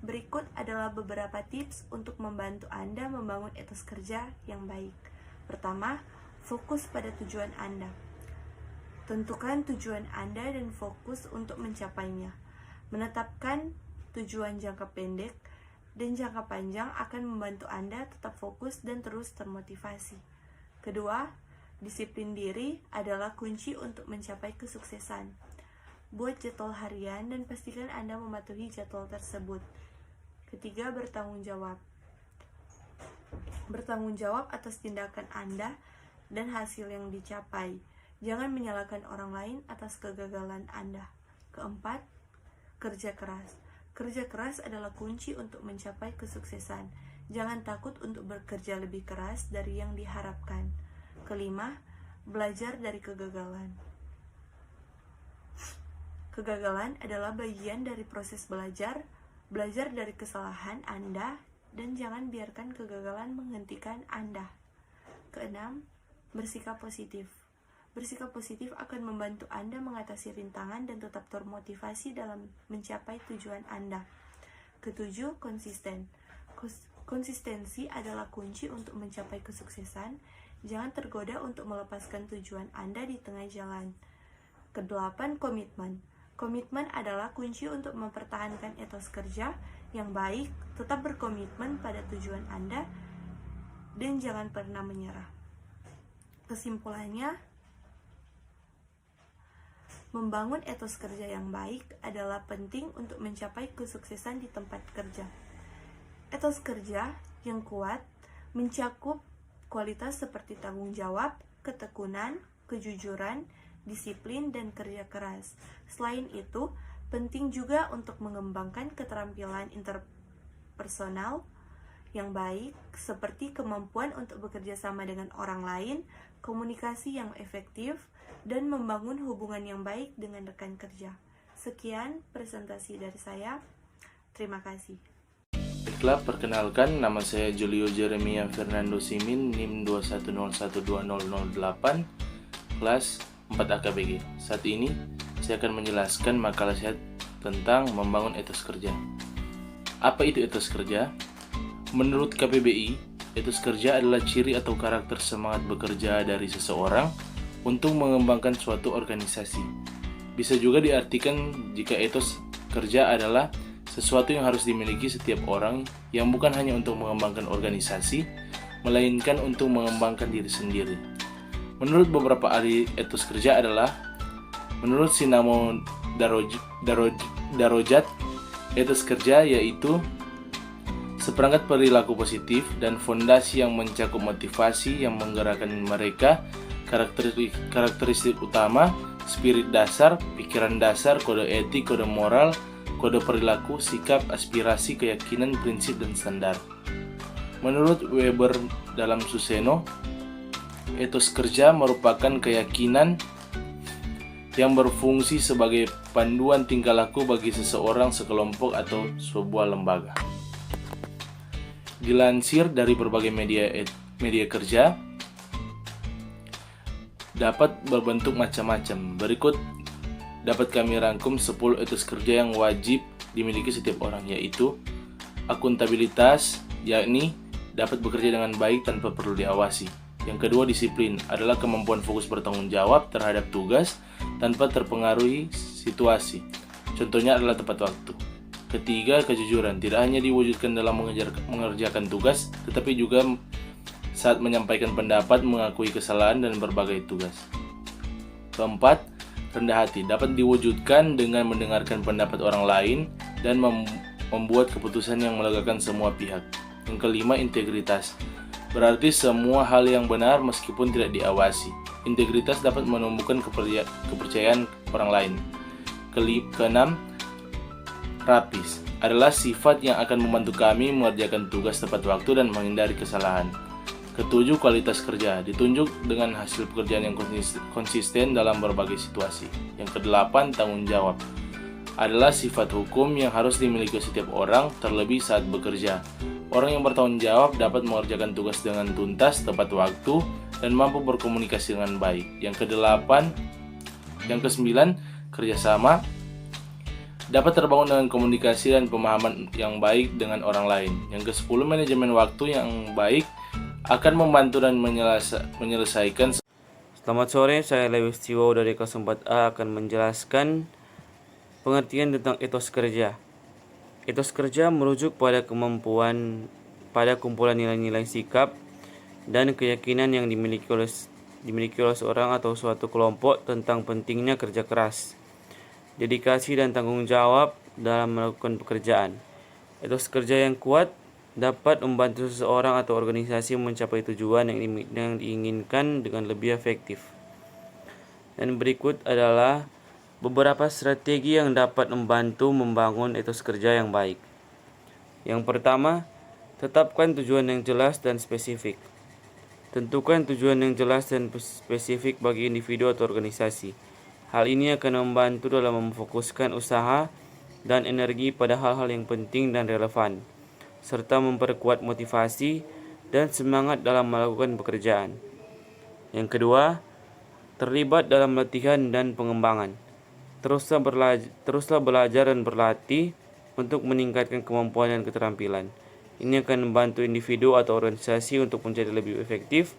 Berikut adalah beberapa tips untuk membantu Anda membangun etos kerja yang baik. Pertama, fokus pada tujuan Anda. Tentukan tujuan Anda dan fokus untuk mencapainya. Menetapkan tujuan jangka pendek dan jangka panjang akan membantu Anda tetap fokus dan terus termotivasi. Kedua, disiplin diri adalah kunci untuk mencapai kesuksesan. Buat jadwal harian dan pastikan Anda mematuhi jadwal tersebut. Ketiga, bertanggung jawab. Bertanggung jawab atas tindakan Anda dan hasil yang dicapai. Jangan menyalahkan orang lain atas kegagalan Anda. Keempat, kerja keras. Kerja keras adalah kunci untuk mencapai kesuksesan. Jangan takut untuk bekerja lebih keras dari yang diharapkan. Kelima, belajar dari kegagalan. Kegagalan adalah bagian dari proses belajar. Belajar dari kesalahan Anda dan jangan biarkan kegagalan menghentikan Anda. Keenam, bersikap positif. Bersikap positif akan membantu Anda mengatasi rintangan dan tetap termotivasi dalam mencapai tujuan Anda. Ketujuh, konsisten. Konsistensi adalah kunci untuk mencapai kesuksesan. Jangan tergoda untuk melepaskan tujuan Anda di tengah jalan. Kedelapan, komitmen. Komitmen adalah kunci untuk mempertahankan etos kerja yang baik. Tetap berkomitmen pada tujuan Anda dan jangan pernah menyerah. Kesimpulannya, membangun etos kerja yang baik adalah penting untuk mencapai kesuksesan di tempat kerja. Etos kerja yang kuat mencakup kualitas seperti tanggung jawab, ketekunan, kejujuran, disiplin, dan kerja keras. Selain itu, penting juga untuk mengembangkan keterampilan interpersonal yang baik, seperti kemampuan untuk bekerja sama dengan orang lain, komunikasi yang efektif, dan membangun hubungan yang baik dengan rekan kerja. Sekian presentasi dari saya. Terima kasih. Baiklah, perkenalkan, nama saya Julio Jeremia Fernando Simin, NIM 210120008, kelas 4 AKBG. Saat ini, saya akan menjelaskan makalah saya tentang membangun etos kerja. Apa itu etos kerja? Menurut KPBI, etos kerja adalah ciri atau karakter semangat bekerja dari seseorang untuk mengembangkan suatu organisasi. Bisa juga diartikan jika etos kerja adalah sesuatu yang harus dimiliki setiap orang yang bukan hanya untuk mengembangkan organisasi, melainkan untuk mengembangkan diri sendiri. Menurut beberapa ahli etos kerja adalah, menurut Sinamo Darojat, etos kerja yaitu seperangkat perilaku positif dan fondasi yang mencakup motivasi yang menggerakkan mereka, karakteristik utama, spirit dasar, pikiran dasar, kode etik, kode moral, kode perilaku, sikap, aspirasi, keyakinan, prinsip, dan standar. Menurut Weber dalam Suseno, etos kerja merupakan keyakinan yang berfungsi sebagai panduan tingkah laku bagi seseorang, sekelompok, atau sebuah lembaga. Dilansir dari berbagai media kerja, dapat berbentuk macam-macam. Berikut dapat kami rangkum 10 etos kerja yang wajib dimiliki setiap orang, yaitu akuntabilitas, yakni dapat bekerja dengan baik tanpa perlu diawasi. Yang kedua, disiplin, adalah kemampuan fokus bertanggung jawab terhadap tugas tanpa terpengaruhi situasi. Contohnya adalah tepat waktu. Ketiga, kejujuran, tidak hanya diwujudkan dalam mengerjakan tugas, tetapi juga saat menyampaikan pendapat, mengakui kesalahan, dan berbagai tugas. Keempat, rendah hati, dapat diwujudkan dengan mendengarkan pendapat orang lain dan membuat keputusan yang melegakan semua pihak. Yang kelima, integritas, berarti semua hal yang benar meskipun tidak diawasi. Integritas dapat menumbuhkan kepercayaan orang lain. Keenam, rapis, adalah sifat yang akan membantu kami mengerjakan tugas tepat waktu dan menghindari kesalahan. Ketujuh, kualitas kerja, ditunjuk dengan hasil pekerjaan yang konsisten dalam berbagai situasi. Yang kedelapan, tanggung jawab, adalah sifat hukum yang harus dimiliki setiap orang, terlebih saat bekerja. Orang yang bertanggung jawab dapat mengerjakan tugas dengan tuntas, tepat waktu, dan mampu berkomunikasi dengan baik. Yang kesembilan, kerjasama, dapat terbangun dengan komunikasi dan pemahaman yang baik dengan orang lain. Yang ke-10, manajemen waktu yang baik akan membantu dan menyelesaikan. Selamat sore, saya Lewis Tiwo dari kelas 4A akan menjelaskan pengertian tentang etos kerja. Etos kerja merujuk pada kumpulan nilai-nilai sikap dan keyakinan yang dimiliki oleh seorang atau suatu kelompok tentang pentingnya kerja keras, dedikasi, dan tanggung jawab dalam melakukan pekerjaan. Etos kerja yang kuat dapat membantu seseorang atau organisasi mencapai tujuan yang diinginkan dengan lebih efektif. Dan berikut adalah beberapa strategi yang dapat membantu membangun etos kerja yang baik. Yang pertama, tetapkan tujuan yang jelas dan spesifik. Tentukan tujuan yang jelas dan spesifik bagi individu atau organisasi. Hal ini akan membantu dalam memfokuskan usaha dan energi pada hal-hal yang penting dan relevan, serta memperkuat motivasi dan semangat dalam melakukan pekerjaan. Yang kedua, terlibat dalam latihan dan pengembangan. Teruslah belajar dan berlatih untuk meningkatkan kemampuan dan keterampilan. Ini akan membantu individu atau organisasi untuk menjadi lebih efektif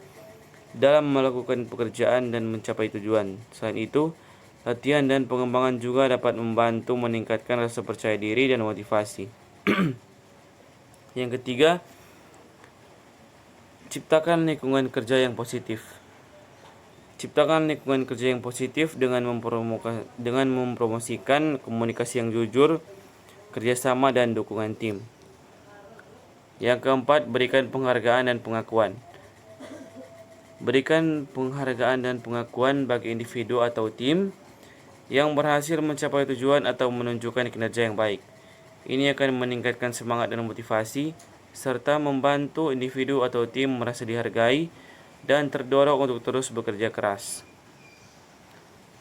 dalam melakukan pekerjaan dan mencapai tujuan. Selain itu, latihan dan pengembangan juga dapat membantu meningkatkan rasa percaya diri dan motivasi. Yang ketiga, ciptakan lingkungan kerja yang positif. Ciptakan lingkungan kerja yang positif dengan mempromosikan komunikasi yang jujur, kerjasama, dan dukungan tim. Yang keempat, berikan penghargaan dan pengakuan. Berikan penghargaan dan pengakuan bagi individu atau tim yang berhasil mencapai tujuan atau menunjukkan kinerja yang baik. Ini akan meningkatkan semangat dan motivasi, serta membantu individu atau tim merasa dihargai dan terdorong untuk terus bekerja keras.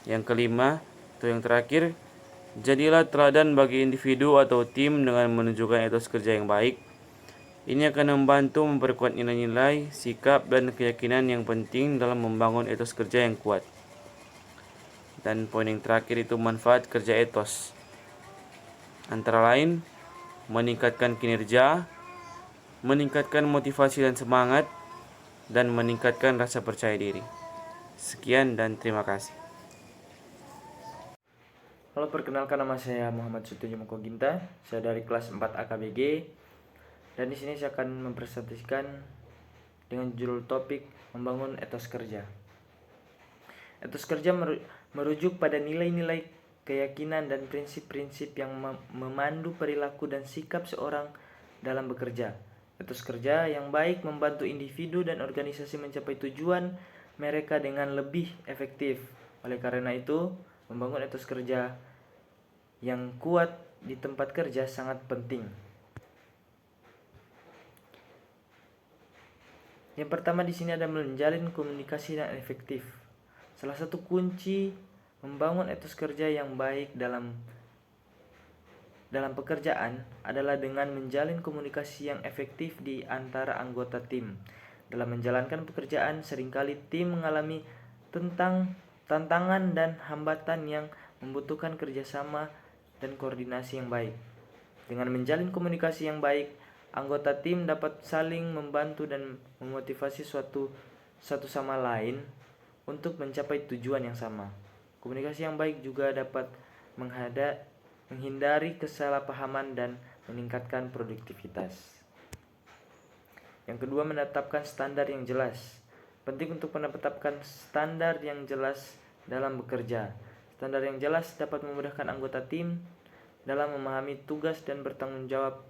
Yang kelima, atau yang terakhir, jadilah teladan bagi individu atau tim dengan menunjukkan etos kerja yang baik. Ini akan membantu memperkuat nilai-nilai, sikap, dan keyakinan yang penting dalam membangun etos kerja yang kuat. Dan poin yang terakhir itu manfaat kerja etos. Antara lain, meningkatkan kinerja, meningkatkan motivasi dan semangat, dan meningkatkan rasa percaya diri. Sekian dan terima kasih. Halo, perkenalkan nama saya Muhammad Sutojo Mokoginta. Saya dari kelas 4 AKBG. Dan di sini saya akan mempresentasikan dengan judul topik membangun etos kerja. Etos kerja merujuk pada nilai-nilai, keyakinan dan prinsip-prinsip yang memandu perilaku dan sikap seorang dalam bekerja. Etos kerja yang baik membantu individu dan organisasi mencapai tujuan mereka dengan lebih efektif. Oleh karena itu, membangun etos kerja yang kuat di tempat kerja sangat penting. Yang pertama di sini ada menjalin komunikasi yang efektif. Salah satu kunci membangun etos kerja yang baik dalam pekerjaan adalah dengan menjalin komunikasi yang efektif di antara anggota tim. Dalam menjalankan pekerjaan, seringkali tim mengalami tantangan dan hambatan yang membutuhkan kerjasama dan koordinasi yang baik. Dengan menjalin komunikasi yang baik, anggota tim dapat saling membantu dan memotivasi satu sama lain untuk mencapai tujuan yang sama. Komunikasi yang baik juga dapat menghindari kesalahpahaman dan meningkatkan produktivitas. Yang kedua, menetapkan standar yang jelas. Penting untuk menetapkan standar yang jelas dalam bekerja. Standar yang jelas dapat memudahkan anggota tim dalam memahami tugas dan bertanggung jawab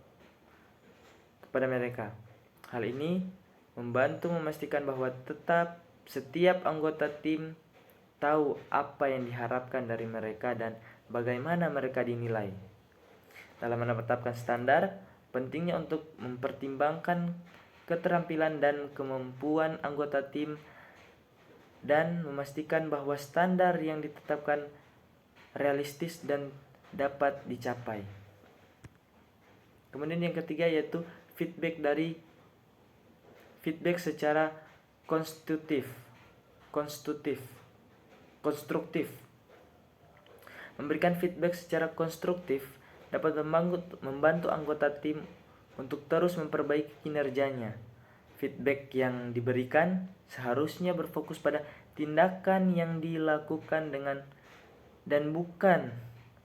kepada mereka. Hal ini membantu memastikan bahwa setiap anggota tim tahu apa yang diharapkan dari mereka dan bagaimana mereka dinilai. Dalam menetapkan standar, pentingnya untuk mempertimbangkan keterampilan dan kemampuan anggota tim dan memastikan bahwa standar yang ditetapkan realistis dan dapat dicapai. Kemudian yang ketiga yaitu feedback secara konstruktif. Memberikan feedback secara konstruktif dapat membantu anggota tim untuk terus memperbaiki kinerjanya. Feedback yang diberikan seharusnya berfokus pada tindakan yang dilakukan dan bukan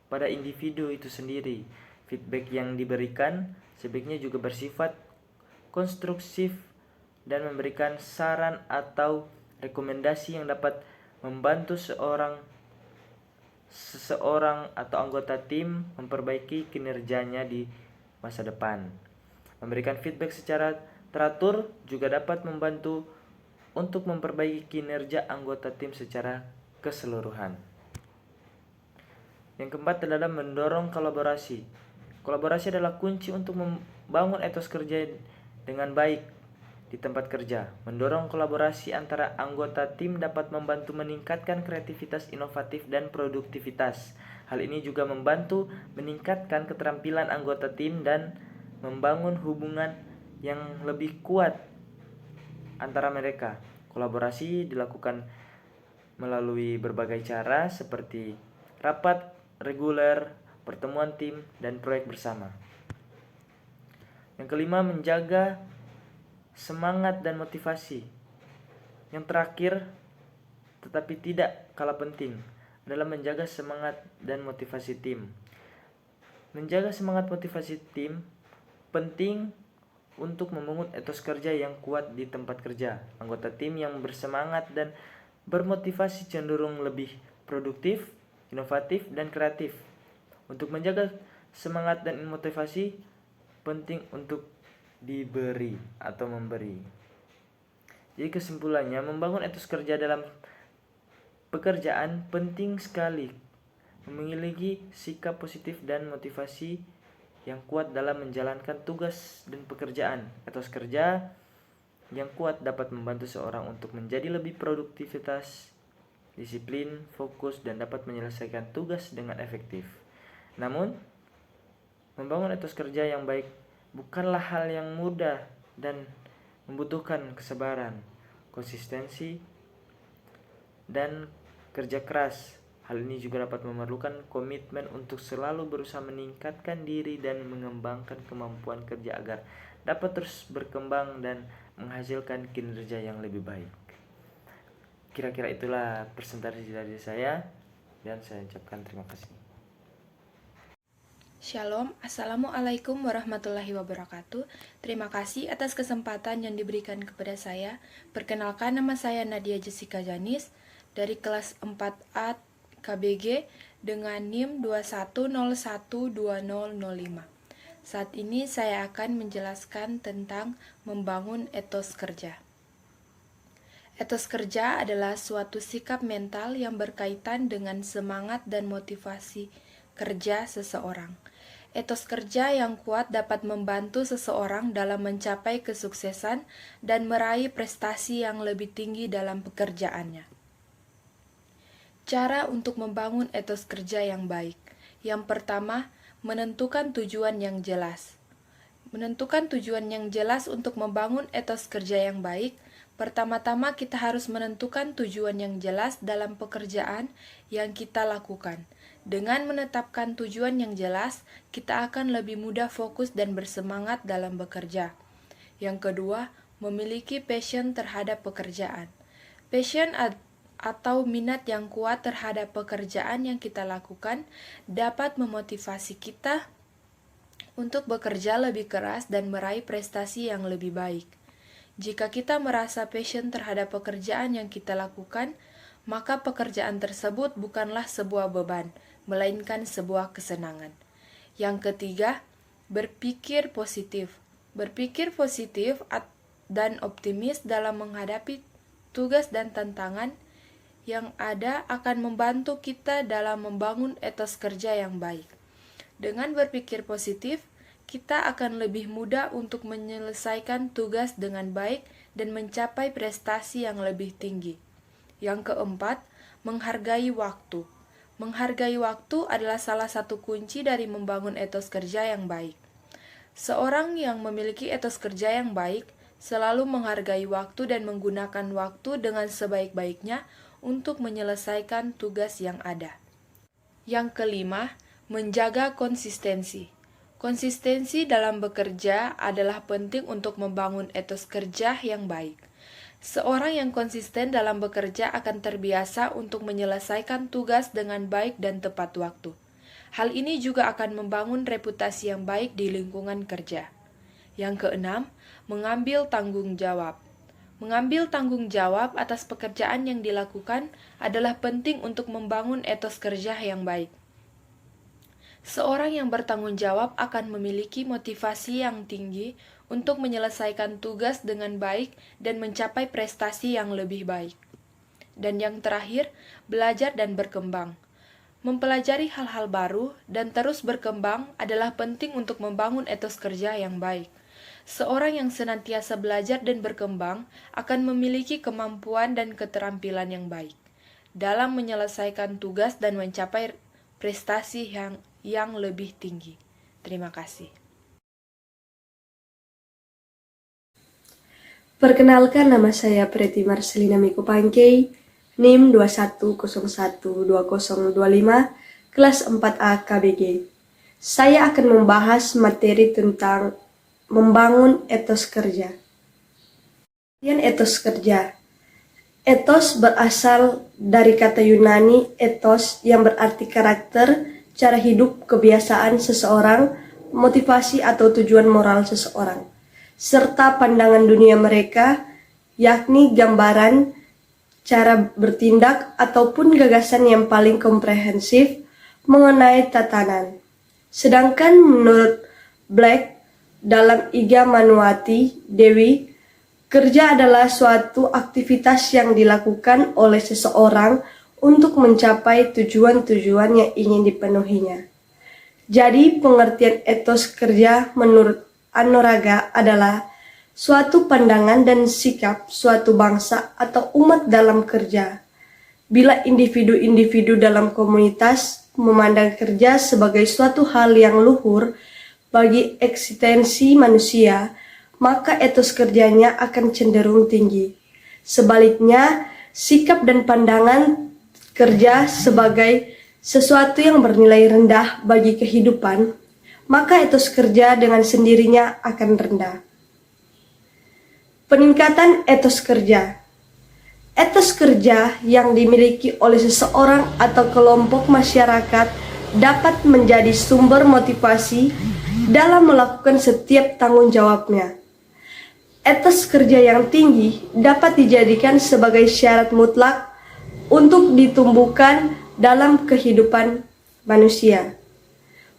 pada individu itu sendiri. Feedback yang diberikan sebaiknya juga bersifat konstruktif dan memberikan saran atau rekomendasi yang dapat membantu seseorang atau anggota tim memperbaiki kinerjanya di masa depan. Memberikan feedback secara teratur juga dapat membantu untuk memperbaiki kinerja anggota tim secara keseluruhan. Yang keempat adalah mendorong kolaborasi. Kolaborasi adalah kunci untuk membangun etos kerja dengan baik di tempat kerja. Mendorong kolaborasi antara anggota tim dapat membantu meningkatkan kreativitas, inovatif, dan produktivitas. Hal ini juga membantu meningkatkan keterampilan anggota tim dan membangun hubungan yang lebih kuat antara mereka. Kolaborasi dilakukan melalui berbagai cara seperti rapat reguler, pertemuan tim, dan proyek bersama. Yang kelima, menjaga semangat dan motivasi. Yang terakhir, tetapi tidak kalah penting, adalah menjaga semangat dan motivasi tim. Menjaga semangat motivasi tim penting untuk membangun etos kerja yang kuat di tempat kerja. Anggota tim yang bersemangat dan bermotivasi cenderung lebih produktif, inovatif, dan kreatif. Untuk menjaga semangat dan motivasi penting untuk diberi atau memberi. Jadi kesimpulannya, membangun etos kerja dalam pekerjaan penting sekali. Memiliki sikap positif dan motivasi yang kuat dalam menjalankan tugas dan pekerjaan. Etos kerja yang kuat dapat membantu seorang untuk menjadi lebih produktivitas, disiplin, fokus, dan dapat menyelesaikan tugas dengan efektif. Namun, membangun etos kerja yang baik bukanlah hal yang mudah dan membutuhkan kesabaran, konsistensi, dan kerja keras. Hal ini juga dapat memerlukan komitmen untuk selalu berusaha meningkatkan diri dan mengembangkan kemampuan kerja agar dapat terus berkembang dan menghasilkan kinerja yang lebih baik. Kira-kira itulah presentasi dari saya dan saya ucapkan terima kasih. Shalom, Assalamualaikum warahmatullahi wabarakatuh. Terima kasih atas kesempatan yang diberikan kepada saya. Perkenalkan, nama saya Nadia Jessica Janis dari kelas 4A KBG dengan NIM 21012005. Saat ini saya akan menjelaskan tentang membangun etos kerja. Etos kerja adalah suatu sikap mental yang berkaitan dengan semangat dan motivasi kerja seseorang. Etos kerja yang kuat dapat membantu seseorang dalam mencapai kesuksesan dan meraih prestasi yang lebih tinggi dalam pekerjaannya. Cara untuk membangun etos kerja yang baik. Yang pertama, menentukan tujuan yang jelas. Menentukan tujuan yang jelas untuk membangun etos kerja yang baik. Pertama-tama kita harus menentukan tujuan yang jelas dalam pekerjaan yang kita lakukan. Dengan menetapkan tujuan yang jelas, kita akan lebih mudah fokus dan bersemangat dalam bekerja. Yang kedua, memiliki passion terhadap pekerjaan. Passion atau minat yang kuat terhadap pekerjaan yang kita lakukan dapat memotivasi kita untuk bekerja lebih keras dan meraih prestasi yang lebih baik. Jika kita merasa passion terhadap pekerjaan yang kita lakukan, maka pekerjaan tersebut bukanlah sebuah beban, melainkan sebuah kesenangan. Yang ketiga, berpikir positif. Berpikir positif dan optimis dalam menghadapi tugas dan tantangan yang ada akan membantu kita dalam membangun etos kerja yang baik. Dengan berpikir positif, kita akan lebih mudah untuk menyelesaikan tugas dengan baik dan mencapai prestasi yang lebih tinggi. Yang keempat, menghargai waktu. Menghargai waktu adalah salah satu kunci dari membangun etos kerja yang baik. Seorang yang memiliki etos kerja yang baik selalu menghargai waktu dan menggunakan waktu dengan sebaik-baiknya untuk menyelesaikan tugas yang ada. Yang kelima, menjaga konsistensi. Konsistensi dalam bekerja adalah penting untuk membangun etos kerja yang baik. Seorang yang konsisten dalam bekerja akan terbiasa untuk menyelesaikan tugas dengan baik dan tepat waktu. Hal ini juga akan membangun reputasi yang baik di lingkungan kerja. Yang keenam, mengambil tanggung jawab. Mengambil tanggung jawab atas pekerjaan yang dilakukan adalah penting untuk membangun etos kerja yang baik. Seorang yang bertanggung jawab akan memiliki motivasi yang tinggi untuk menyelesaikan tugas dengan baik dan mencapai prestasi yang lebih baik. Dan yang terakhir, belajar dan berkembang. Mempelajari hal-hal baru dan terus berkembang adalah penting untuk membangun etos kerja yang baik. Seorang yang senantiasa belajar dan berkembang akan memiliki kemampuan dan keterampilan yang baik dalam menyelesaikan tugas dan mencapai prestasi yang lebih tinggi. Terima kasih. Perkenalkan, nama saya Preti Marcelina Miko Pangkei, NIM 21012025, kelas 4A KBG. Saya akan membahas materi tentang membangun etos kerja. Etos kerja. Etos berasal dari kata Yunani ethos yang berarti karakter, cara hidup, kebiasaan seseorang, motivasi atau tujuan moral seseorang, serta pandangan dunia mereka, yakni gambaran, cara bertindak, ataupun gagasan yang paling komprehensif mengenai tatanan. Sedangkan menurut Black, dalam Iga Manuati Dewi, kerja adalah suatu aktivitas yang dilakukan oleh seseorang untuk mencapai tujuan-tujuan yang ingin dipenuhinya. Jadi pengertian etos kerja menurut Anoraga adalah suatu pandangan dan sikap suatu bangsa atau umat dalam kerja. Bila individu-individu dalam komunitas memandang kerja sebagai suatu hal yang luhur bagi eksistensi manusia, maka etos kerjanya akan cenderung tinggi. Sebaliknya, sikap dan pandangan kerja sebagai sesuatu yang bernilai rendah bagi kehidupan, maka etos kerja dengan sendirinya akan rendah. Peningkatan etos kerja. Etos kerja yang dimiliki oleh seseorang atau kelompok masyarakat dapat menjadi sumber motivasi dalam melakukan setiap tanggung jawabnya. Etos kerja yang tinggi dapat dijadikan sebagai syarat mutlak untuk ditumbuhkan dalam kehidupan manusia.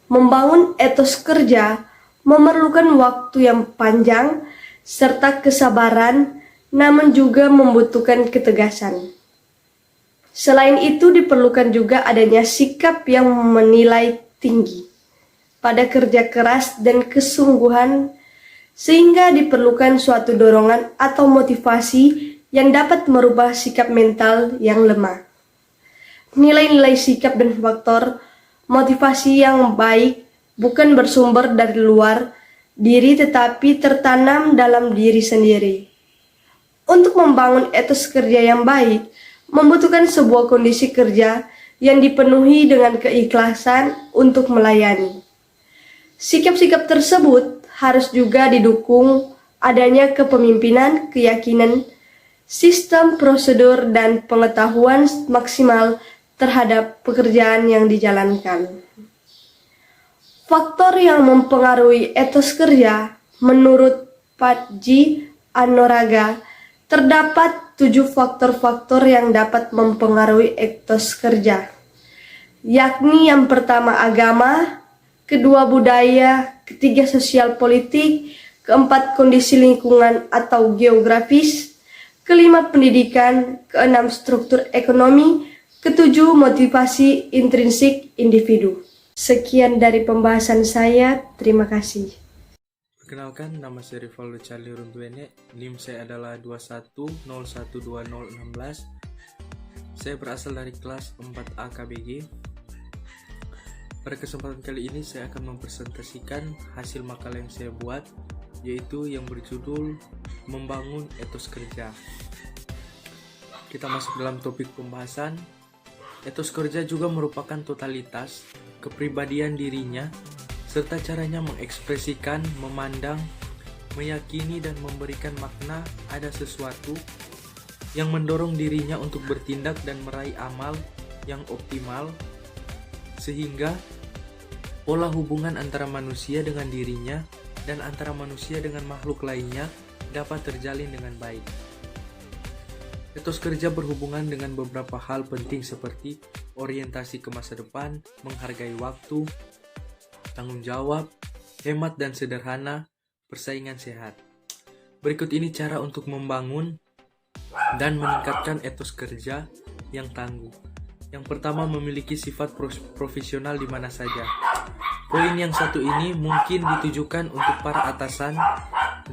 Membangun etos kerja memerlukan waktu yang panjang serta kesabaran, namun juga membutuhkan ketegasan. Selain itu, diperlukan juga adanya sikap yang menilai tinggi pada kerja keras dan kesungguhan, sehingga diperlukan suatu dorongan atau motivasi yang dapat merubah sikap mental yang lemah. Nilai-nilai sikap dan faktor motivasi yang baik bukan bersumber dari luar diri tetapi tertanam dalam diri sendiri. Untuk membangun etos kerja yang baik, membutuhkan sebuah kondisi kerja yang dipenuhi dengan keikhlasan untuk melayani. Sikap-sikap tersebut harus juga didukung adanya kepemimpinan, keyakinan, sistem prosedur, dan pengetahuan maksimal terhadap pekerjaan yang dijalankan. Faktor yang mempengaruhi etos kerja menurut Patji Anoraga, terdapat 7 faktor-faktor yang dapat mempengaruhi etos kerja, yakni yang pertama agama, kedua budaya, ketiga sosial politik, keempat kondisi lingkungan atau geografis, kelima pendidikan, keenam struktur ekonomi, ketujuh motivasi intrinsik individu. Sekian dari pembahasan saya, terima kasih. Perkenalkan, nama saya Rivaldo Charlie Runtuene, NIM saya adalah 21012016. Saya berasal dari kelas 4A KBG. Pada kesempatan kali ini saya akan mempresentasikan hasil makalah yang saya buat, yaitu yang berjudul Membangun Etos Kerja. Kita masuk dalam topik pembahasan. Etos kerja juga merupakan totalitas kepribadian dirinya serta caranya mengekspresikan, memandang, meyakini, dan memberikan makna ada sesuatu yang mendorong dirinya untuk bertindak dan meraih amal yang optimal, sehingga pola hubungan antara manusia dengan dirinya dan antara manusia dengan makhluk lainnya dapat terjalin dengan baik. Etos kerja berhubungan dengan beberapa hal penting seperti orientasi ke masa depan, menghargai waktu, tanggung jawab, hemat dan sederhana, persaingan sehat. Berikut ini cara untuk membangun dan meningkatkan etos kerja yang tangguh. Yang pertama, memiliki sifat profesional di mana saja. Poin yang satu ini mungkin ditujukan untuk para atasan.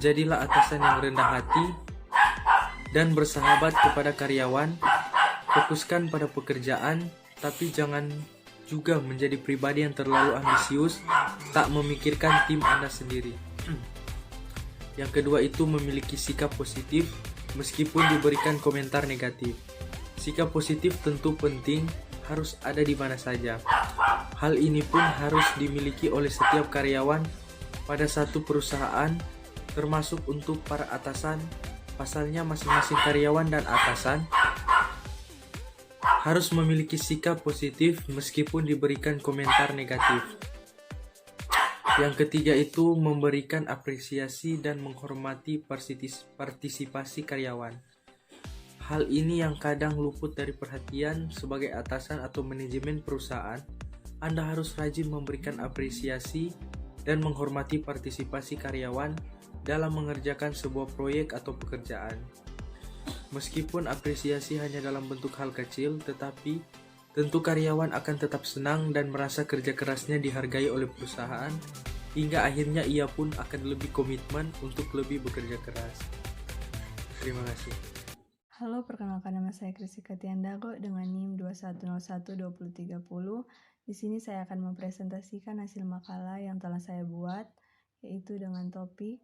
Jadilah atasan yang rendah hati dan bersahabat kepada karyawan. Fokuskan pada pekerjaan, tapi jangan juga menjadi pribadi yang terlalu ambisius, tak memikirkan tim Anda sendiri. Yang kedua itu memiliki sikap positif meskipun diberikan komentar negatif. Sikap positif tentu penting, harus ada di mana saja. Hal ini pun harus dimiliki oleh setiap karyawan pada satu perusahaan, termasuk untuk para atasan. Pasalnya masing-masing karyawan dan atasan harus memiliki sikap positif meskipun diberikan komentar negatif. Yang ketiga itu memberikan apresiasi dan menghormati partisipasi karyawan. Hal ini yang kadang luput dari perhatian sebagai atasan atau manajemen perusahaan. Anda harus rajin memberikan apresiasi dan menghormati partisipasi karyawan dalam mengerjakan sebuah proyek atau pekerjaan. Meskipun apresiasi hanya dalam bentuk hal kecil, tetapi tentu karyawan akan tetap senang dan merasa kerja kerasnya dihargai oleh perusahaan, hingga akhirnya ia pun akan lebih komitmen untuk lebih bekerja keras. Terima kasih. Halo, perkenalkan nama saya Kristika Tiandago dengan NIM 21012030. Di sini saya akan mempresentasikan hasil makalah yang telah saya buat, yaitu dengan topik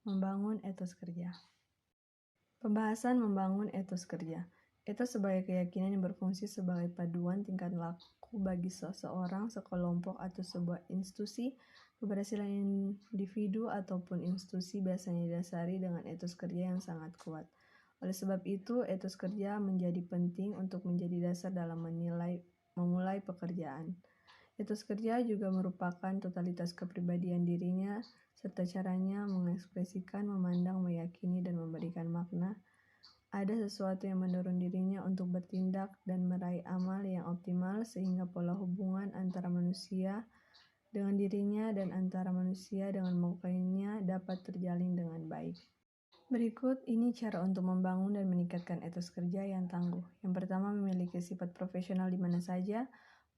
Membangun Etos Kerja. Pembahasan membangun etos kerja. Etos sebagai keyakinan yang berfungsi sebagai paduan tingkat laku bagi seseorang, sekelompok, atau sebuah institusi. Keberhasilan individu ataupun institusi biasanya didasari dengan etos kerja yang sangat kuat. Oleh sebab itu, etos kerja menjadi penting untuk menjadi dasar dalam memulai pekerjaan. Etos kerja juga merupakan totalitas kepribadian dirinya, serta caranya mengekspresikan, memandang, meyakini, dan memberikan makna. Ada sesuatu yang mendorong dirinya untuk bertindak dan meraih amal yang optimal, sehingga pola hubungan antara manusia dengan dirinya dan antara manusia dengan makhluknya dapat terjalin dengan baik. Berikut ini cara untuk membangun dan meningkatkan etos kerja yang tangguh. Yang pertama, memiliki sifat profesional di mana saja.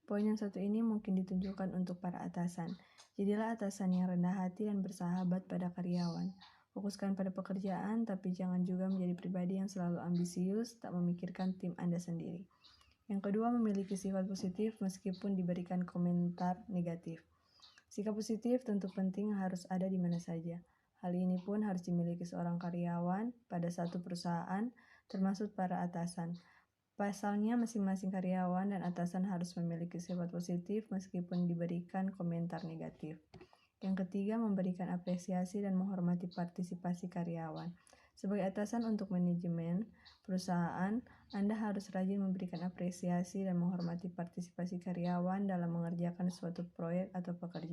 Poin yang satu ini mungkin ditunjukkan untuk para atasan. Jadilah atasan yang rendah hati dan bersahabat pada karyawan. Fokuskan pada pekerjaan, tapi jangan juga menjadi pribadi yang selalu ambisius, tak memikirkan tim Anda sendiri. Yang kedua, memiliki sifat positif meskipun diberikan komentar negatif. Sikap positif tentu penting harus ada di mana saja. Hal ini pun harus dimiliki seorang karyawan pada satu perusahaan, termasuk para atasan. Pasalnya, masing-masing karyawan dan atasan harus memiliki sifat positif meskipun diberikan komentar negatif. Yang ketiga, memberikan apresiasi dan menghormati partisipasi karyawan. Sebagai atasan untuk manajemen perusahaan, Anda harus rajin memberikan apresiasi dan menghormati partisipasi karyawan dalam mengerjakan suatu proyek atau pekerjaan.